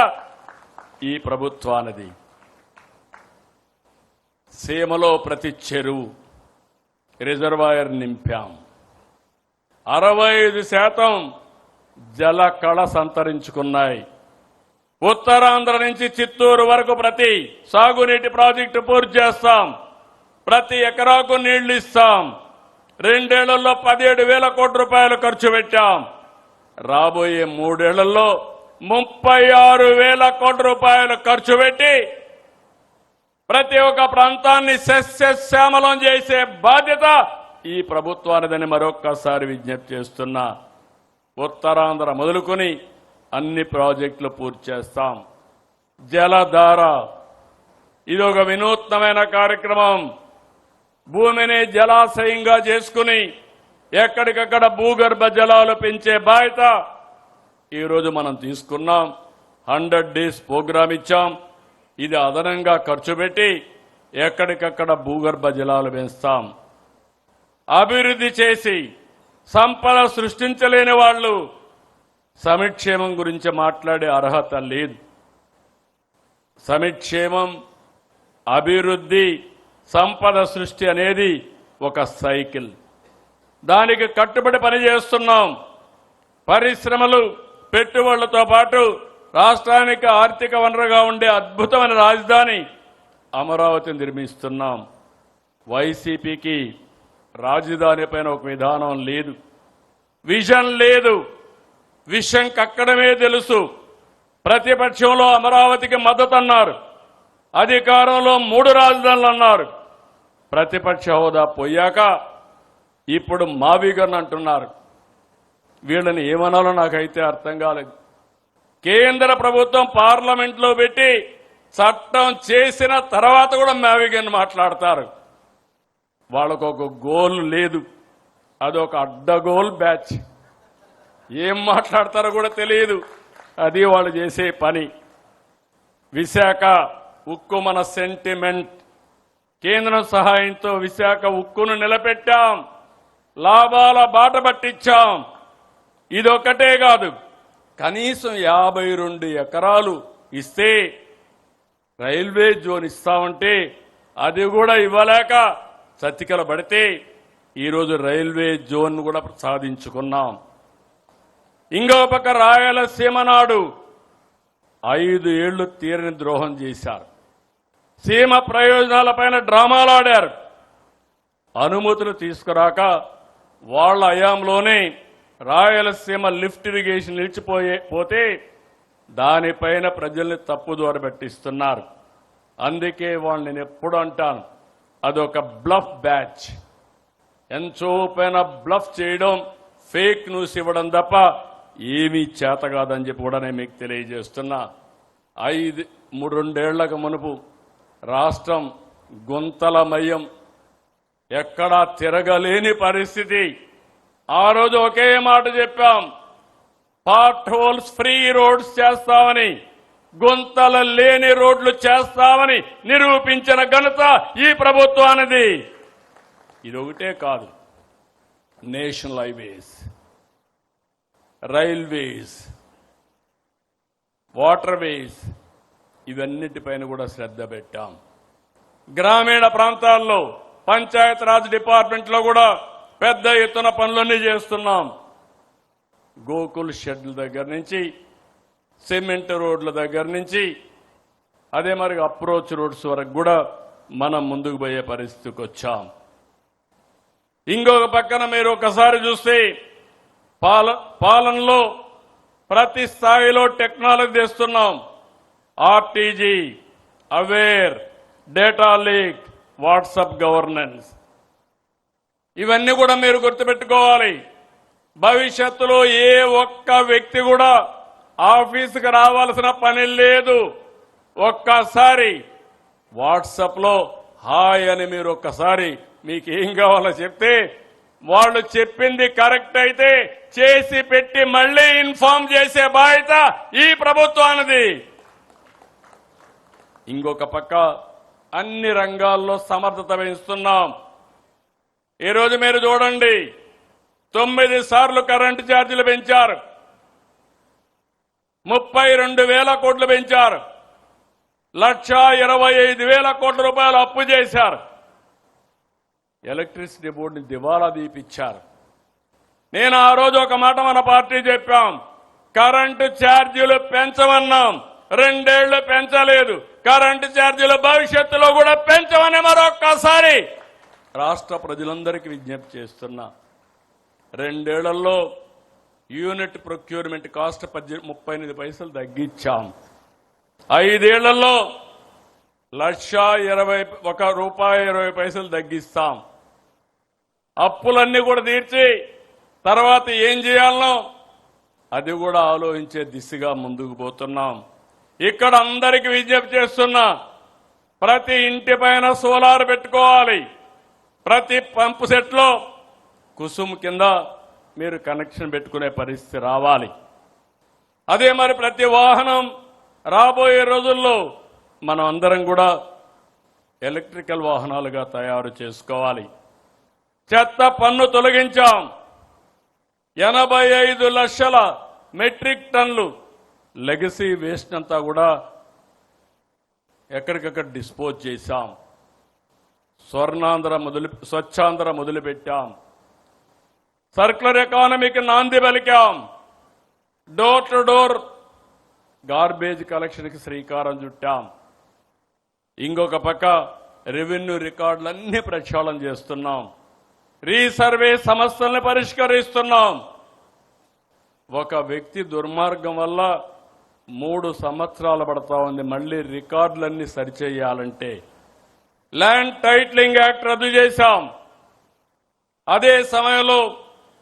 ఈ ప్రభుత్వానిది. సీమలో ప్రతి చెరువు రిజర్వాయర్ నింపాం. 65% జల కళ సంతరించుకున్నాయి. ఉత్తరాంధ్ర నుంచి చిత్తూరు వరకు ప్రతి సాగునీటి ప్రాజెక్టు పూర్తి చేస్తాం. ప్రతి ఎకరాకు నీళ్లు ఇస్తాం. 2 ఏళ్లలో 17,000 కోట్ల రూపాయలు ఖర్చు పెట్టాం. రాబోయే 3 ఏళ్లలో 36,000 కోట్ల రూపాయలు ఖర్చు పెట్టి ప్రతి ఒక్క ప్రాంతాన్ని సస్యశ్యామలం చేసే బాధ్యత ఈ ప్రభుత్వానిదని మరొక్కసారి విజ్ఞప్తి చేస్తున్నా. ఉత్తరాంధ్ర మొదలుకొని అన్ని ప్రాజెక్టులు పూర్తి చేస్తాం. జలధార ఇది ఒక వినూత్నమైన కార్యక్రమం. భూమిని జలాశయంగా చేసుకుని ఎక్కడికక్కడ భూగర్భ జలాలు పెంచే బాధ్యత ఈరోజు మనం తీసుకున్నాం. 100 డేస్ ప్రోగ్రాం ఇచ్చాం. ఇది అదనంగా ఖర్చు పెట్టి ఎక్కడికక్కడ భూగర్భ జలాలు పెంచుతాం. అభివృద్ధి చేసి సంపద సృష్టించలేని వాళ్ళు సమిక్షేమం గురించి మాట్లాడే అర్హత లేదు. సమిక్షేమం, అభివృద్ధి, సంపద సృష్టి అనేది ఒక సైకిల్. దానికి కట్టుబడి పనిచేస్తున్నాం. పరిశ్రమలు, పెట్టుబడులతో పాటు రాష్ట్రానికి ఆర్థిక వనరుగా ఉండే అద్భుతమైన రాజధాని అమరావతి నిర్మిస్తున్నాం. వైసీపీకి రాజధాని పైన ఒక విధానం లేదు, విజన్ లేదు. విషయం కక్కడమే తెలుసు. ప్రతిపక్షంలో అమరావతికి మద్దతు అన్నారు, అధికారంలో 3 రాజధానులు అన్నారు. ప్రతిపక్ష హోదా పోయాక ఇప్పుడు మావిగన్ అంటున్నారు. వీళ్ళని ఏమనాలో నాకైతే అర్థం కాలేదు. కేంద్ర ప్రభుత్వం పార్లమెంట్లో పెట్టి చట్టం చేసిన తర్వాత కూడా మావిగన్ మాట్లాడతారు. వాళ్ళకు ఒక గోల్ లేదు, అదొక అడ్డగోల్ బ్యాచ్. ఏం మాట్లాడతారో కూడా తెలియదు. అది వాళ్ళు చేసే పని. విశాఖ ఉక్కు మన సెంటిమెంట్. కేంద్రం సహాయంతో విశాఖ ఉక్కును నిలబెట్టాం. లాభాల బాట పట్టించాం. ఇదొక్కటే కాదు, కనీసం 52 ఎకరాలు ఇస్తే రైల్వే జోన్ ఇస్తామంటే అది కూడా ఇవ్వలేక చతికిల పడితే ఈరోజు రైల్వే జోన్ కూడా సాధించుకున్నాం. ఇంకో పక్క రాయలసీమ నాడు 5 ఏళ్లు తీరని ద్రోహం చేశారు. సీమ ప్రయోజనాలపైన డ్రామాలాడారు. అనుమతులు తీసుకురాక వాళ్ల హయాంలోనే రాయలసీమ లిఫ్ట్ ఇరిగేషన్ నిలిచిపోతే దానిపైన ప్రజల్ని తప్పుదోవ పట్టిస్తున్నారు. అందుకే వాళ్ళు నేను ఎప్పుడు అంటాను, అదొక బ్లఫ్ బ్యాచ్. ఎంతో పైన బ్లఫ్ చేయడం, ఫేక్ న్యూస్ ఇవ్వడం తప్ప ఏమీ చేత కాదని చెప్పి కూడా నేను మీకు తెలియజేస్తున్నా. 2 ఏళ్లకు మునుపు రాష్ట్రం గుంతలమయం, ఎక్కడా తిరగలేని పరిస్థితి. ఆ రోజు ఒకే మాట చెప్పాం, పార్ట్ హోల్స్ ఫ్రీ రోడ్స్ చేస్తామని, గుంతల లేని రోడ్లు చేస్తామని నిరూపించిన ఘనత ఈ ప్రభుత్వానిది. ఇదొకటే కాదు, నేషనల్ హైవేస్, రైల్వేస్, వాటర్వేస్, ఇవన్నిటిపైన కూడా శ్రద్ధ పెట్టాం. గ్రామీణ ప్రాంతాల్లో పంచాయతీరాజ్ డిపార్ట్మెంట్లో కూడా పెద్ద ఎత్తున పనులన్నీ చేస్తున్నాం. గోకుల్ షెడ్ల దగ్గర నుంచి, సిమెంట్ రోడ్ల దగ్గర నుంచి, అదే మరి అప్రోచ్ రోడ్స్ వరకు కూడా మనం ముందుకు పోయే పరిస్థితికి వచ్చాం. ఇంకొక పక్కన మీరు ఒకసారి చూస్తే పాలనలో ప్రతి స్థాయిలో టెక్నాలజీ తెస్తున్నాం. RTG, aware, data lake, WhatsApp governance, ఇవన్నీ కూడా మీరు గుర్తుపెట్టుకోవాలి. భవిష్యత్తులో ఏ ఒక్క వ్యక్తి కూడా ఆఫీసుకు రావాల్సిన పని లేదు. ఒక్కసారి వాట్సాప్ లో హాయ్ అని మీరు ఒక్కసారి మీకు ఏం కావాలో చెప్తే వాళ్ళు చెప్పింది కరెక్ట్ అయితే చేసి పెట్టి మళ్లీ ఇన్ఫార్మ్ చేసే బాధ్యత ఈ ప్రభుత్వానిది. ఇంకొక పక్క అన్ని రంగాల్లో సమర్థత పెంచుతున్నాం. ఈరోజు మీరు చూడండి, 9 సార్లు కరెంటు ఛార్జీలు పెంచారు, 32,000 కోట్లు పెంచారు, 1,25,000 కోట్ల రూపాయలు అప్పు చేశారు, ఎలక్ట్రిసిటీ బోర్డుని దివాలా తీపిచ్చారు. నేను ఆ రోజు ఒక మాట మన పార్టీ చెప్పాం, కరెంటు ఛార్జీలు పెంచమన్నాం, 2 ఏళ్లు పెంచలేదు. కరెంటు ఛార్జీలు భవిష్యత్తులో కూడా పెంచమని మరొక్కసారి రాష్ట్ర ప్రజలందరికీ విజ్ఞప్తి చేస్తున్నా. 2 ఏళ్లలో యూనిట్ ప్రొక్యూర్మెంట్ కాస్ట్ 38 పైసలు తగ్గించాం. 5 ఏళ్లలో ₹1,20 తగ్గిస్తాం. అప్పులన్నీ కూడా తీర్చి తర్వాత ఏం చేయాలనో అది కూడా ఆలోచించే దిశగా ముందుకు పోతున్నాం. ఇక్కడ అందరికీ విజ్ఞప్తి చేస్తున్నా, ప్రతి ఇంటి పైన సోలార్ పెట్టుకోవాలి. ప్రతి పంపు సెట్లో కుసుమ్ కింద మీరు కనెక్షన్ పెట్టుకునే పరిస్థితి రావాలి. అదే మరి ప్రతి వాహనం రాబోయే రోజుల్లో మనం అందరం కూడా ఎలక్ట్రికల్ వాహనాలుగా తయారు చేసుకోవాలి. చెత్త పన్ను తొలగించాం. 85 లక్షల మెట్రిక్ టన్నులు లెగసీ వేస్ట్ అంతా కూడా ఎక్కడికక్కడ డిస్పోజ్ చేశాం. స్వచ్ఛాంధ్ర మొదలుపెట్టాం. సర్క్యులర్ ఎకానమీకి నాంది పలికాం. డోర్ టు డోర్ గార్బేజ్ కలెక్షన్కి శ్రీకారం చుట్టాం. ఇంకొక పక్క రెవెన్యూ రికార్డులన్నీ ప్రక్షాళన చేస్తున్నాం. రీసర్వే సమస్యల్ని పరిష్కరిస్తున్నాం. ఒక వ్యక్తి దుర్మార్గం వల్ల 3 సంవత్సరాలు పడతా ఉంది మళ్లీ రికార్డులన్నీ సరిచేయాలంటే. ల్యాండ్ టైటిలింగ్ యాక్ట్ రద్దు చేశాం. అదే సమయంలో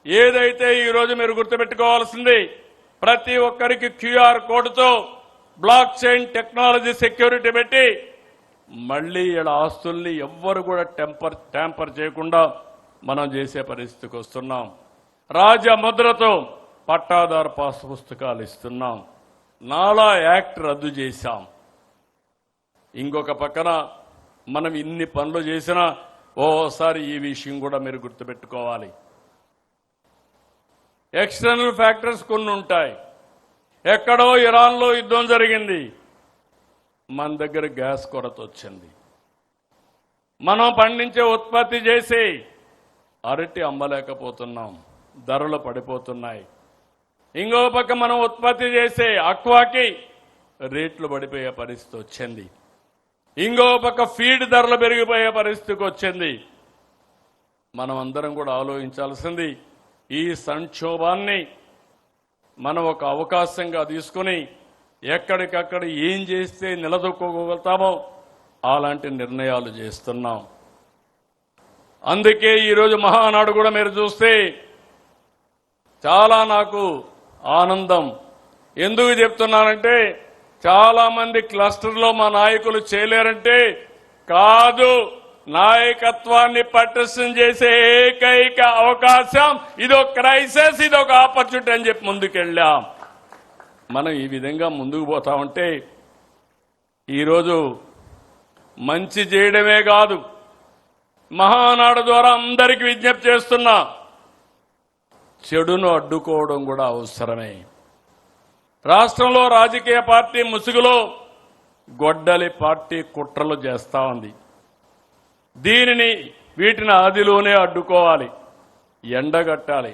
ఏదైతే ఈరోజు మీరు గుర్తుపెట్టుకోవాల్సింది, ప్రతి ఒక్కరికి క్యూఆర్ కోడ్తో బ్లాక్ చైన్ టెక్నాలజీ సెక్యూరిటీ పెట్టి మళ్లీ ఇలా ఆస్తుల్ని ఎవ్వరు కూడా ట్యాంపర్ చేయకుండా మనం చేసే పరిస్థితికి వస్తున్నాం. రాజముద్రతో పట్టాదారు పాస్ పుస్తకాలు ఇస్తున్నాం. నాలా యాక్ట్ రద్దు చేశాం. ఇంకొక పక్కన మనం ఇన్ని పనులు చేసినా ఓసారి ఈ విషయం కూడా మీరు గుర్తుపెట్టుకోవాలి. ఎక్స్టర్నల్ ఫ్యాక్టర్స్ కొన్ని ఉంటాయి. ఎక్కడో ఇరాన్లో యుద్ధం జరిగింది, మన దగ్గర గ్యాస్ కొరత వచ్చింది. మనం పండించే ఉత్పత్తి చేసి అరటి అమ్మలేకపోతున్నాం, ధరలు పడిపోతున్నాయి. ఇంకో పక్క మనం ఉత్పత్తి చేసే అక్వాకి రేట్లు పడిపోయే పరిస్థితి వచ్చింది. ఇంకో పక్క ఫీడ్ ధరలు పెరిగిపోయే పరిస్థితికి వచ్చింది. మనం అందరం కూడా ఆలోచించాల్సింది, ఈ సంక్షోభాన్ని మనం ఒక అవకాశంగా తీసుకుని ఎక్కడికక్కడ ఏం చేస్తే నిలదొక్కగలుగుతామో అలాంటి నిర్ణయాలు చేస్తున్నాం. అందుకే ఈరోజు మహానాడు కూడా మీరు చూస్తే చాలా నాకు ఆనందం. ఎందుకు చెప్తున్నానంటే, చాలా మంది క్లస్టర్లో మా నాయకులు చేయలేరంటే కాదు, నాయకత్వాన్ని పటిష్టం చేసే ఏకైక అవకాశం ఇదొక క్రైసిస్, ఇదొక ఆపర్చునిటీ అని చెప్పి ముందుకెళ్ళాం. మనం ఈ విధంగా ముందుకు పోతా ఉంటే ఈరోజు మంచి చేయడమే కాదు, మహానాడు ద్వారా అందరికీ విజ్ఞప్తి చేస్తున్నా, చెడును అడ్డుకోవడం కూడా అవసరమే. రాష్ట్రంలో రాజకీయ పార్టీ ముసుగులో గొడ్డలి పార్టీ కుట్రలు చేస్తా ఉంది. వీటిని ఆదిలోనే అడ్డుకోవాలి, ఎండగట్టాలి.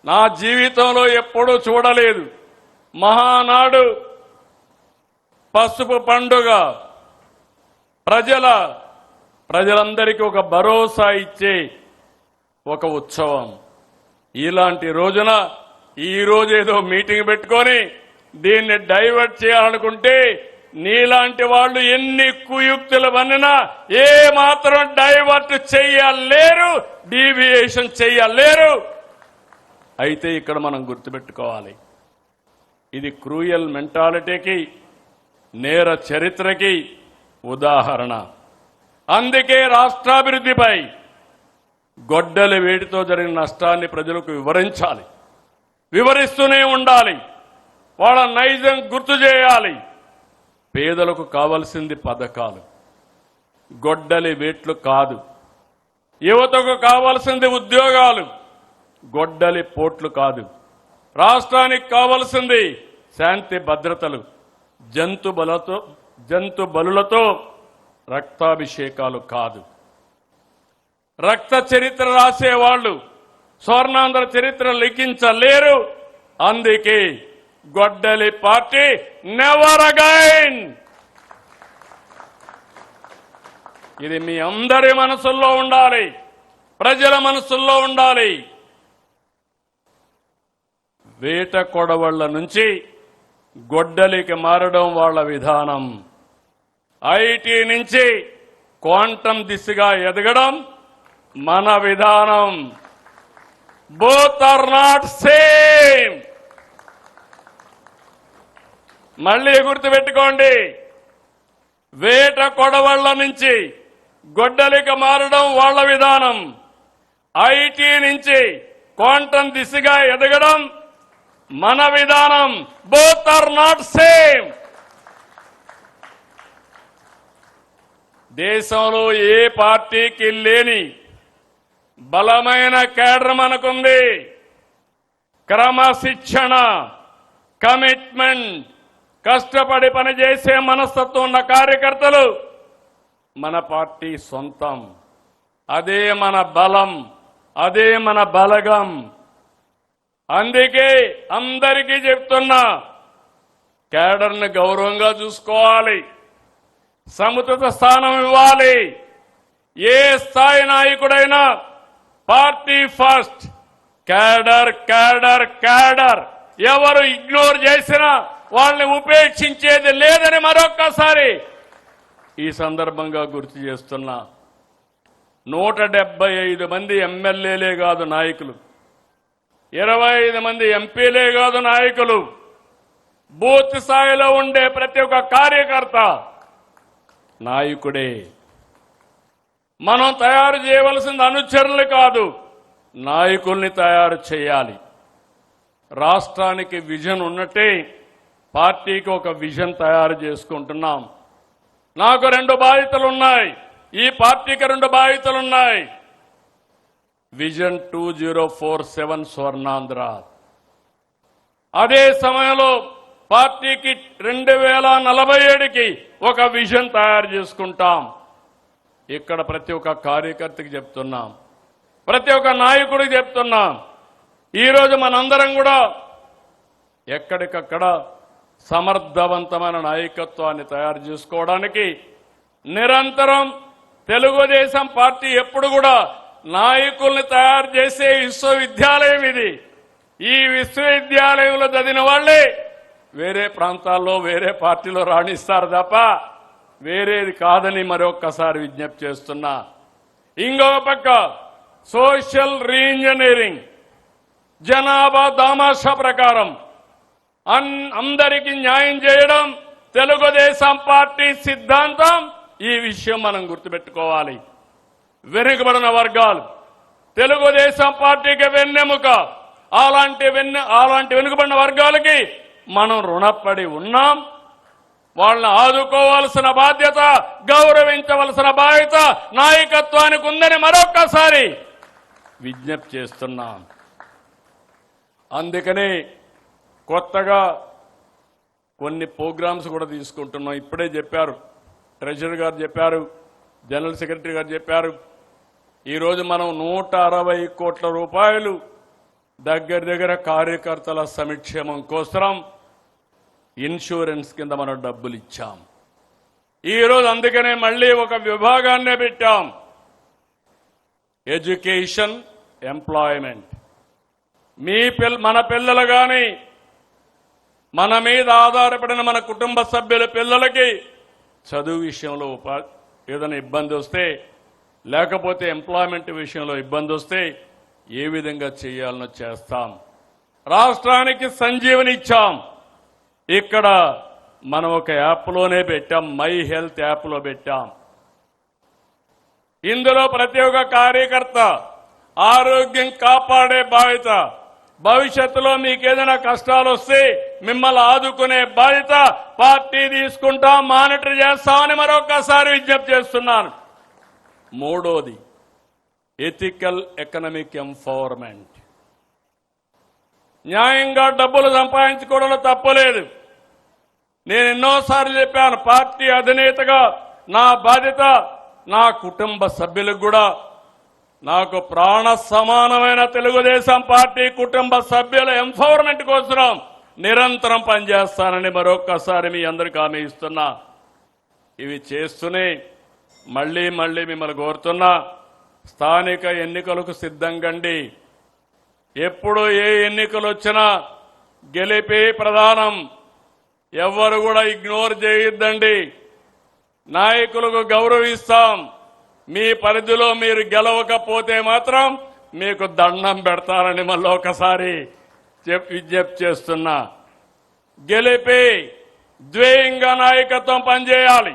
నా జీవితంలో ఎప్పుడూ చూడలేదు, మహానాడు పసుపు పండుగ ప్రజలందరికీ ఒక భరోసా ఇచ్చే ఒక ఉత్సవం. ఇలాంటి రోజున ఈ రోజు ఏదో మీటింగ్ పెట్టుకొని దీన్ని డైవర్ట్ చేయాలనుకుంటే నీలాంటి వాళ్ళు ఎన్ని కుయుక్తులు వన్నినా ఏ మాత్రం డైవర్ట్ చెయ్యలేరు, డీవియేషన్ చెయ్యలేరు. అయితే ఇక్కడ మనం గుర్తుపెట్టుకోవాలి, ఇది క్రూయల్ మెంటాలిటీకి, నేర చరిత్రకి ఉదాహరణ. అందుకే రాష్ట్రాభివృద్ధిపై గొడ్డలి వేడితో జరిగిన నష్టాన్ని ప్రజలకు వివరించాలి, వివరిస్తూనే ఉండాలి, వాళ్ళ నైజం గుర్తు చేయాలి. పేదలకు కావాల్సింది పథకాలు, గొడ్డలి వేట్లు కాదు. యువతకు కావాల్సింది ఉద్యోగాలు, గొడ్డలి పోట్లు కాదు. రాష్ట్రానికి కావాల్సింది శాంతి భద్రతలు, జంతు బలులతో రక్తాభిషేకాలు కాదు. రక్త చరిత్ర రాసేవాళ్లు స్వర్ణాంధ్ర చరిత్ర లిఖించలేరు. అందుకే గొడ్డలి పార్టీ నెవర్ అగైన్. ఇది మీ అందరి మనసుల్లో ఉండాలి, ప్రజల మనసుల్లో ఉండాలి. వేట కొడవళ్ల నుంచి గొడ్డలికి మారడం వాళ్ళ విధానం. ఐటీ నుంచి క్వాంటం దిశగా ఎదగడం మన విధానం. Both are not same. మళ్ళీ గుర్తుపెట్టుకోండి, వేట కొడవళ్ల నుంచి గొడ్డలికి మారడం వాళ్ళ విధానం. ఐటీ నుంచి క్వాంటం దిశగా ఎదగడం మన విధానం. Both are not same. దేశంలో ఏ పార్టీకి లేని బలమైన కేడర్ మనకుంది. క్రమశిక్షణ, కమిట్మెంట్, కష్టపడి పనిచేసే మనస్తత్వం ఉన్న కార్యకర్తలు మన పార్టీ సొంతం. అదే మన బలం, అదే మన బలగం. అందుకే అందరికీ చెప్తున్నా, కేడర్ని గౌరవంగా చూసుకోవాలి, సముచిత స్థానం ఇవ్వాలి. ఏ స్థాయి నాయకుడైనా party first, cadre cadre cadre. ఎవరు ఇగ్నోర్ చేసినా వాళ్ళని ఉపేక్షించేది లేదని మరొక్కసారి ఈ సందర్భంగా గుర్తు చేస్తున్నా. 175 మంది ఎమ్మెల్యేలే కాదు నాయకులు, 25 మంది ఎంపీలే కాదు నాయకులు. బూత్ స్థాయిలో ఉండే ప్రతి ఒక్క కార్యకర్త నాయకుడే. మనం తయారు చేయవలసింది అనుచరులు కాదు, నాయకుల్ని తయారు చేయాలి. రాష్ట్రానికి విజన్ ఉన్నట్టే పార్టీకి ఒక విజన్ తయారు చేసుకుంటున్నాం. నాకు 2 బాధ్యతలున్నాయి, ఈ పార్టీకి 2 బాధ్యతలున్నాయి. విజన్ 2047 స్వర్ణాంధ్ర. అదే సమయంలో పార్టీకి 2047కి ఒక విజన్ తయారు చేసుకుంటాం. ఇక్కడ ప్రతి ఒక్క కార్యకర్తకి చెప్తున్నాం, ప్రతి ఒక్క నాయకుడికి చెప్తున్నాం. ఈరోజు మనందరం కూడా ఎక్కడికక్కడ సమర్థవంతమైన నాయకత్వాన్ని తయారు చేసుకోవడానికి నిరంతరం తెలుగుదేశం పార్టీ ఎప్పుడు కూడా నాయకుల్ని తయారు చేసే విశ్వవిద్యాలయం ఇది. ఈ విశ్వవిద్యాలయంలో చదివిన వాళ్లే వేరే ప్రాంతాల్లో వేరే పార్టీలో రాణిస్తారు తప్ప వేరేది కాదని మరొక్కసారి విజ్ఞప్తి చేస్తున్నా. ఇంకొక పక్క సోషల్ రీఇంజనీరింగ్, జనాభా దామాషా ప్రకారం అందరికీ న్యాయం చేయడం తెలుగుదేశం పార్టీ సిద్ధాంతం. ఈ విషయం మనం గుర్తుపెట్టుకోవాలి. వెనుకబడిన వర్గాలు తెలుగుదేశం పార్టీకి వెన్నెముక. అలాంటి వెనుకబడిన వర్గాలకి మనం రుణపడి ఉన్నాం. వాళ్ళని ఆదుకోవాల్సిన బాధ్యత, గౌరవించవలసిన బాధ్యత నాయకత్వానికి ఉందని మరొక్కసారి విజ్ఞప్తి చేస్తున్నాం. అందుకనే కొత్తగా కొన్ని ప్రోగ్రామ్స్ కూడా తీసుకుంటున్నాం. ఇప్పుడే చెప్పారు, ట్రెజరర్ గారు చెప్పారు, జనరల్ సెక్రటరీ గారు చెప్పారు. ఈరోజు మనం 160 కోట్ల రూపాయలు దగ్గర కార్యకర్తల సంక్షేమం కోసం ఇన్సూరెన్స్ కింద మనం డబ్బులు ఇచ్చాం. ఈరోజు అందుకనే మళ్ళీ ఒక విభాగాన్నే పెట్టాం, ఎడ్యుకేషన్, ఎంప్లాయ్మెంట్. మన పిల్లలు కానీ మన మీద ఆధారపడిన మన కుటుంబ సభ్యుల పిల్లలకి చదువు విషయంలో ఏదైనా ఇబ్బంది వస్తే, లేకపోతే ఎంప్లాయ్మెంట్ విషయంలో ఇబ్బంది వస్తే ఏ విధంగా చేయాలనో చేస్తాం. రాష్ట్రానికి సంజీవని ఇచ్చాం. ఇక్కడ మనం ఒక యాప్లోనే పెట్టాం, మై హెల్త్ యాప్లో పెట్టాం. ఇందులో ప్రతి ఒక్క కార్యకర్త ఆరోగ్యం కాపాడే బాధ్యత, భవిష్యత్తులో మీకు ఏదైనా కష్టాలు వస్తే మిమ్మల్ని ఆదుకునే బాధ్యత పార్టీ తీసుకుంటాం, మానిటర్ చేస్తామని మరొకసారి విజ్ఞప్తి చేస్తున్నాను. మూడోది ఎథికల్ ఎకనామిక్ ఎంపవర్మెంట్. న్యాయంగా డబ్బులు సంపాదించుకోవడంలో తప్పలేదు. నేను ఎన్నోసార్లు చెప్పాను, పార్టీ అధినేతగా నా బాధ్యత నా కుటుంబ సభ్యులకు కూడా నాకు ప్రాణ సమానమైన తెలుగుదేశం పార్టీ కుటుంబ సభ్యుల ఎంపవర్మెంట్ కోసం నిరంతరం పనిచేస్తానని మరొక్కసారి మీ అందరికీ హామీ ఇస్తున్నా. ఇవి చేస్తూనే మళ్లీ మిమ్మల్ని కోరుతున్నా, స్థానిక ఎన్నికలకు సిద్ధంగండి. ఎప్పుడు ఏ ఎన్నికలు వచ్చినా గెలిపే ప్రధానం. ఎవ్వరు కూడా ఇగ్నోర్ చేయొద్దండి. నాయకులకు గౌరవిస్తాం. మీ పరిధిలో మీరు గెలవకపోతే మాత్రం మీకు దండం పెడతారని మళ్ళీ ఒకసారి విజ్ఞప్తి చేస్తున్నా. గెలిపి ద్వేయంగా నాయకత్వం పనిచేయాలి.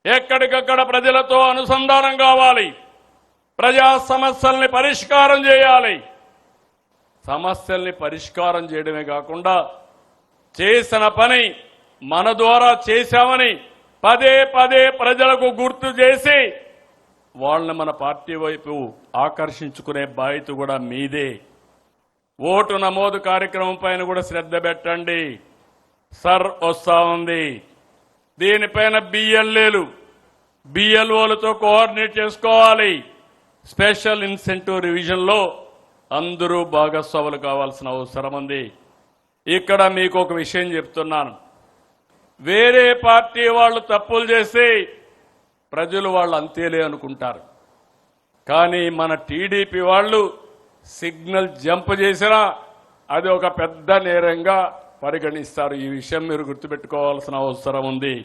ఎక్కడికక్కడ ప్రజలతో అనుసంధానం కావాలి. ప్రజా సమస్యల్ని పరిష్కారం చేయాలి. సమస్యల్ని పరిష్కారం చేయడమే కాకుండా చేసిన పని మన ద్వారా చేశామని పదే ప్రజలకు గుర్తు చేసి వాళ్ళని మన పార్టీ వైపు ఆకర్షించుకునే బాధ్యత కూడా మీదే. ఓటు నమోదు కార్యక్రమం పైన కూడా శ్రద్ధ పెట్టండి. సర్ వస్తా ఉంది. దీనిపైన బిఎల్ఓలతో కోఆర్డినేట్ చేసుకోవాలి. స్పెషల్ ఇన్సెంటివ్ రివిజన్లో అందరూ భాగస్వాములు కావాల్సిన అవసరం ఉంది. ఇక్కడ మీకు ఒక విషయం చెప్తున్నాను. వేరే పార్టీ వాళ్ళు తప్పులు చేసి ప్రజలు వాళ్ళు అంతేలే అనుకుంటారు. కానీ మన టీడీపీ వాళ్ళు సిగ్నల్ జంప్ చేసినా అది ఒక పెద్ద నేరంగా పరిగణిస్తారు. ఈ విషయం మీరు గుర్తుపెట్టుకోవాల్సిన అవసరం ఉంది.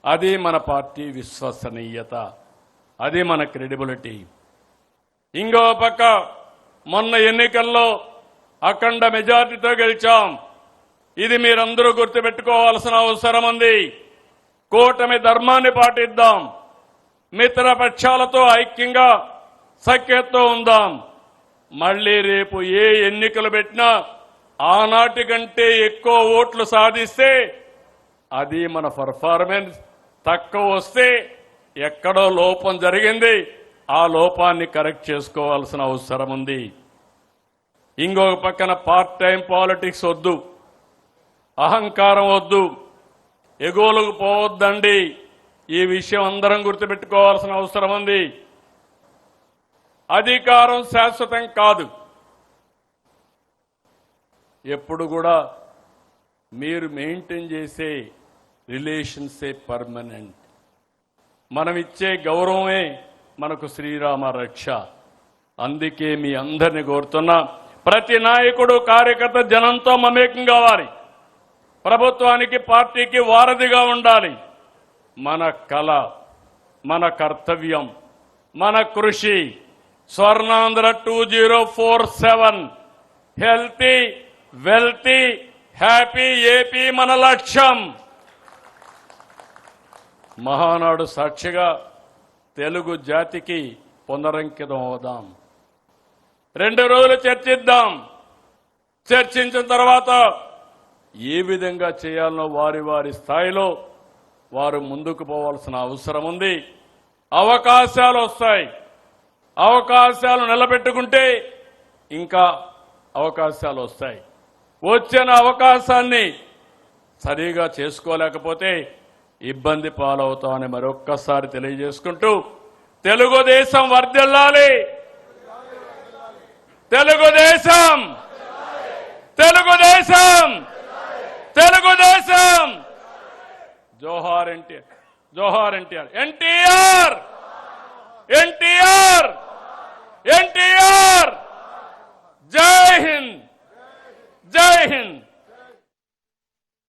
అది మన పార్టీ విశ్వసనీయత, అది మన క్రెడిబిలిటీ. ఇంకో పక్క మొన్న ఎన్నికల్లో అఖండ మెజార్టీతో గెలిచాం. ఇది మీరందరూ గుర్తుపెట్టుకోవాల్సిన అవసరం ఉంది. కూటమి ధర్మాన్ని పాటిద్దాం. మిత్రపక్షాలతో ఐక్యంగా సఖ్యతతో ఉందాం. మళ్లీ రేపు ఏ ఎన్నికలు పెట్టినా ఆనాటి కంటే ఎక్కువ ఓట్లు సాధిస్తే అది మన పర్ఫార్మెన్స్. తక్కువ వస్తే ఎక్కడో లోపం జరిగింది, ఆ లోపాన్ని కరెక్ట్ చేసుకోవాల్సిన అవసరం ఉంది. ఇంకొక పక్కన పార్ట్ టైం పాలిటిక్స్ వద్దు, అహంకారం వద్దు, ఎగోలకు పోవద్దండి. ఈ విషయం అందరం గుర్తుపెట్టుకోవాల్సిన అవసరం ఉంది. అధికారం శాశ్వతం కాదు. ఎప్పుడు కూడా మీరు మెయింటైన్ చేసే రిలేషన్సే పర్మనెంట్. మనం ఇచ్చే గౌరవమే మనకు శ్రీరామ రక్ష. అందుకే మీ అందరినీ కోరుతున్నా, ప్రతి నాయకుడు కార్యకర్త జనంతో మమేకం కావాలి. ప్రభుత్వానికి పార్టీకి వారధిగా ఉండాలి. మన కళ, మన కర్తవ్యం, మన కృషి. Swarnandhra 2047 healthy wealthy happy AP మన లక్ష్యం. మహానాడు సాక్షిగా తెలుగు జాతికి పునరంకితం అవుదాం. 2 రోజులు చర్చిద్దాం. చర్చించిన తర్వాత ఏ విధంగా చేయాలనో వారి స్థాయిలో వారు ముందుకు పోవాల్సిన అవసరం ఉంది. అవకాశాలు వస్తాయి. అవకాశాలు నిలబెట్టుకుంటే ఇంకా అవకాశాలు వస్తాయి. వచ్చిన అవకాశాన్ని సరిగా చేసుకోలేకపోతే ఇబ్బంది పాలవుతామని మరొక్కసారి తెలియజేసుకుంటూ, తెలుగుదేశం వర్ధిల్లాలి. తెలుగుదేశం, తెలుగుదేశం, తెలుగుదేశం. జోహార్ ఎన్టీఆర్, జోహార్ ఎన్టీఆర్, ఎన్టీఆర్, ఎన్టీఆర్.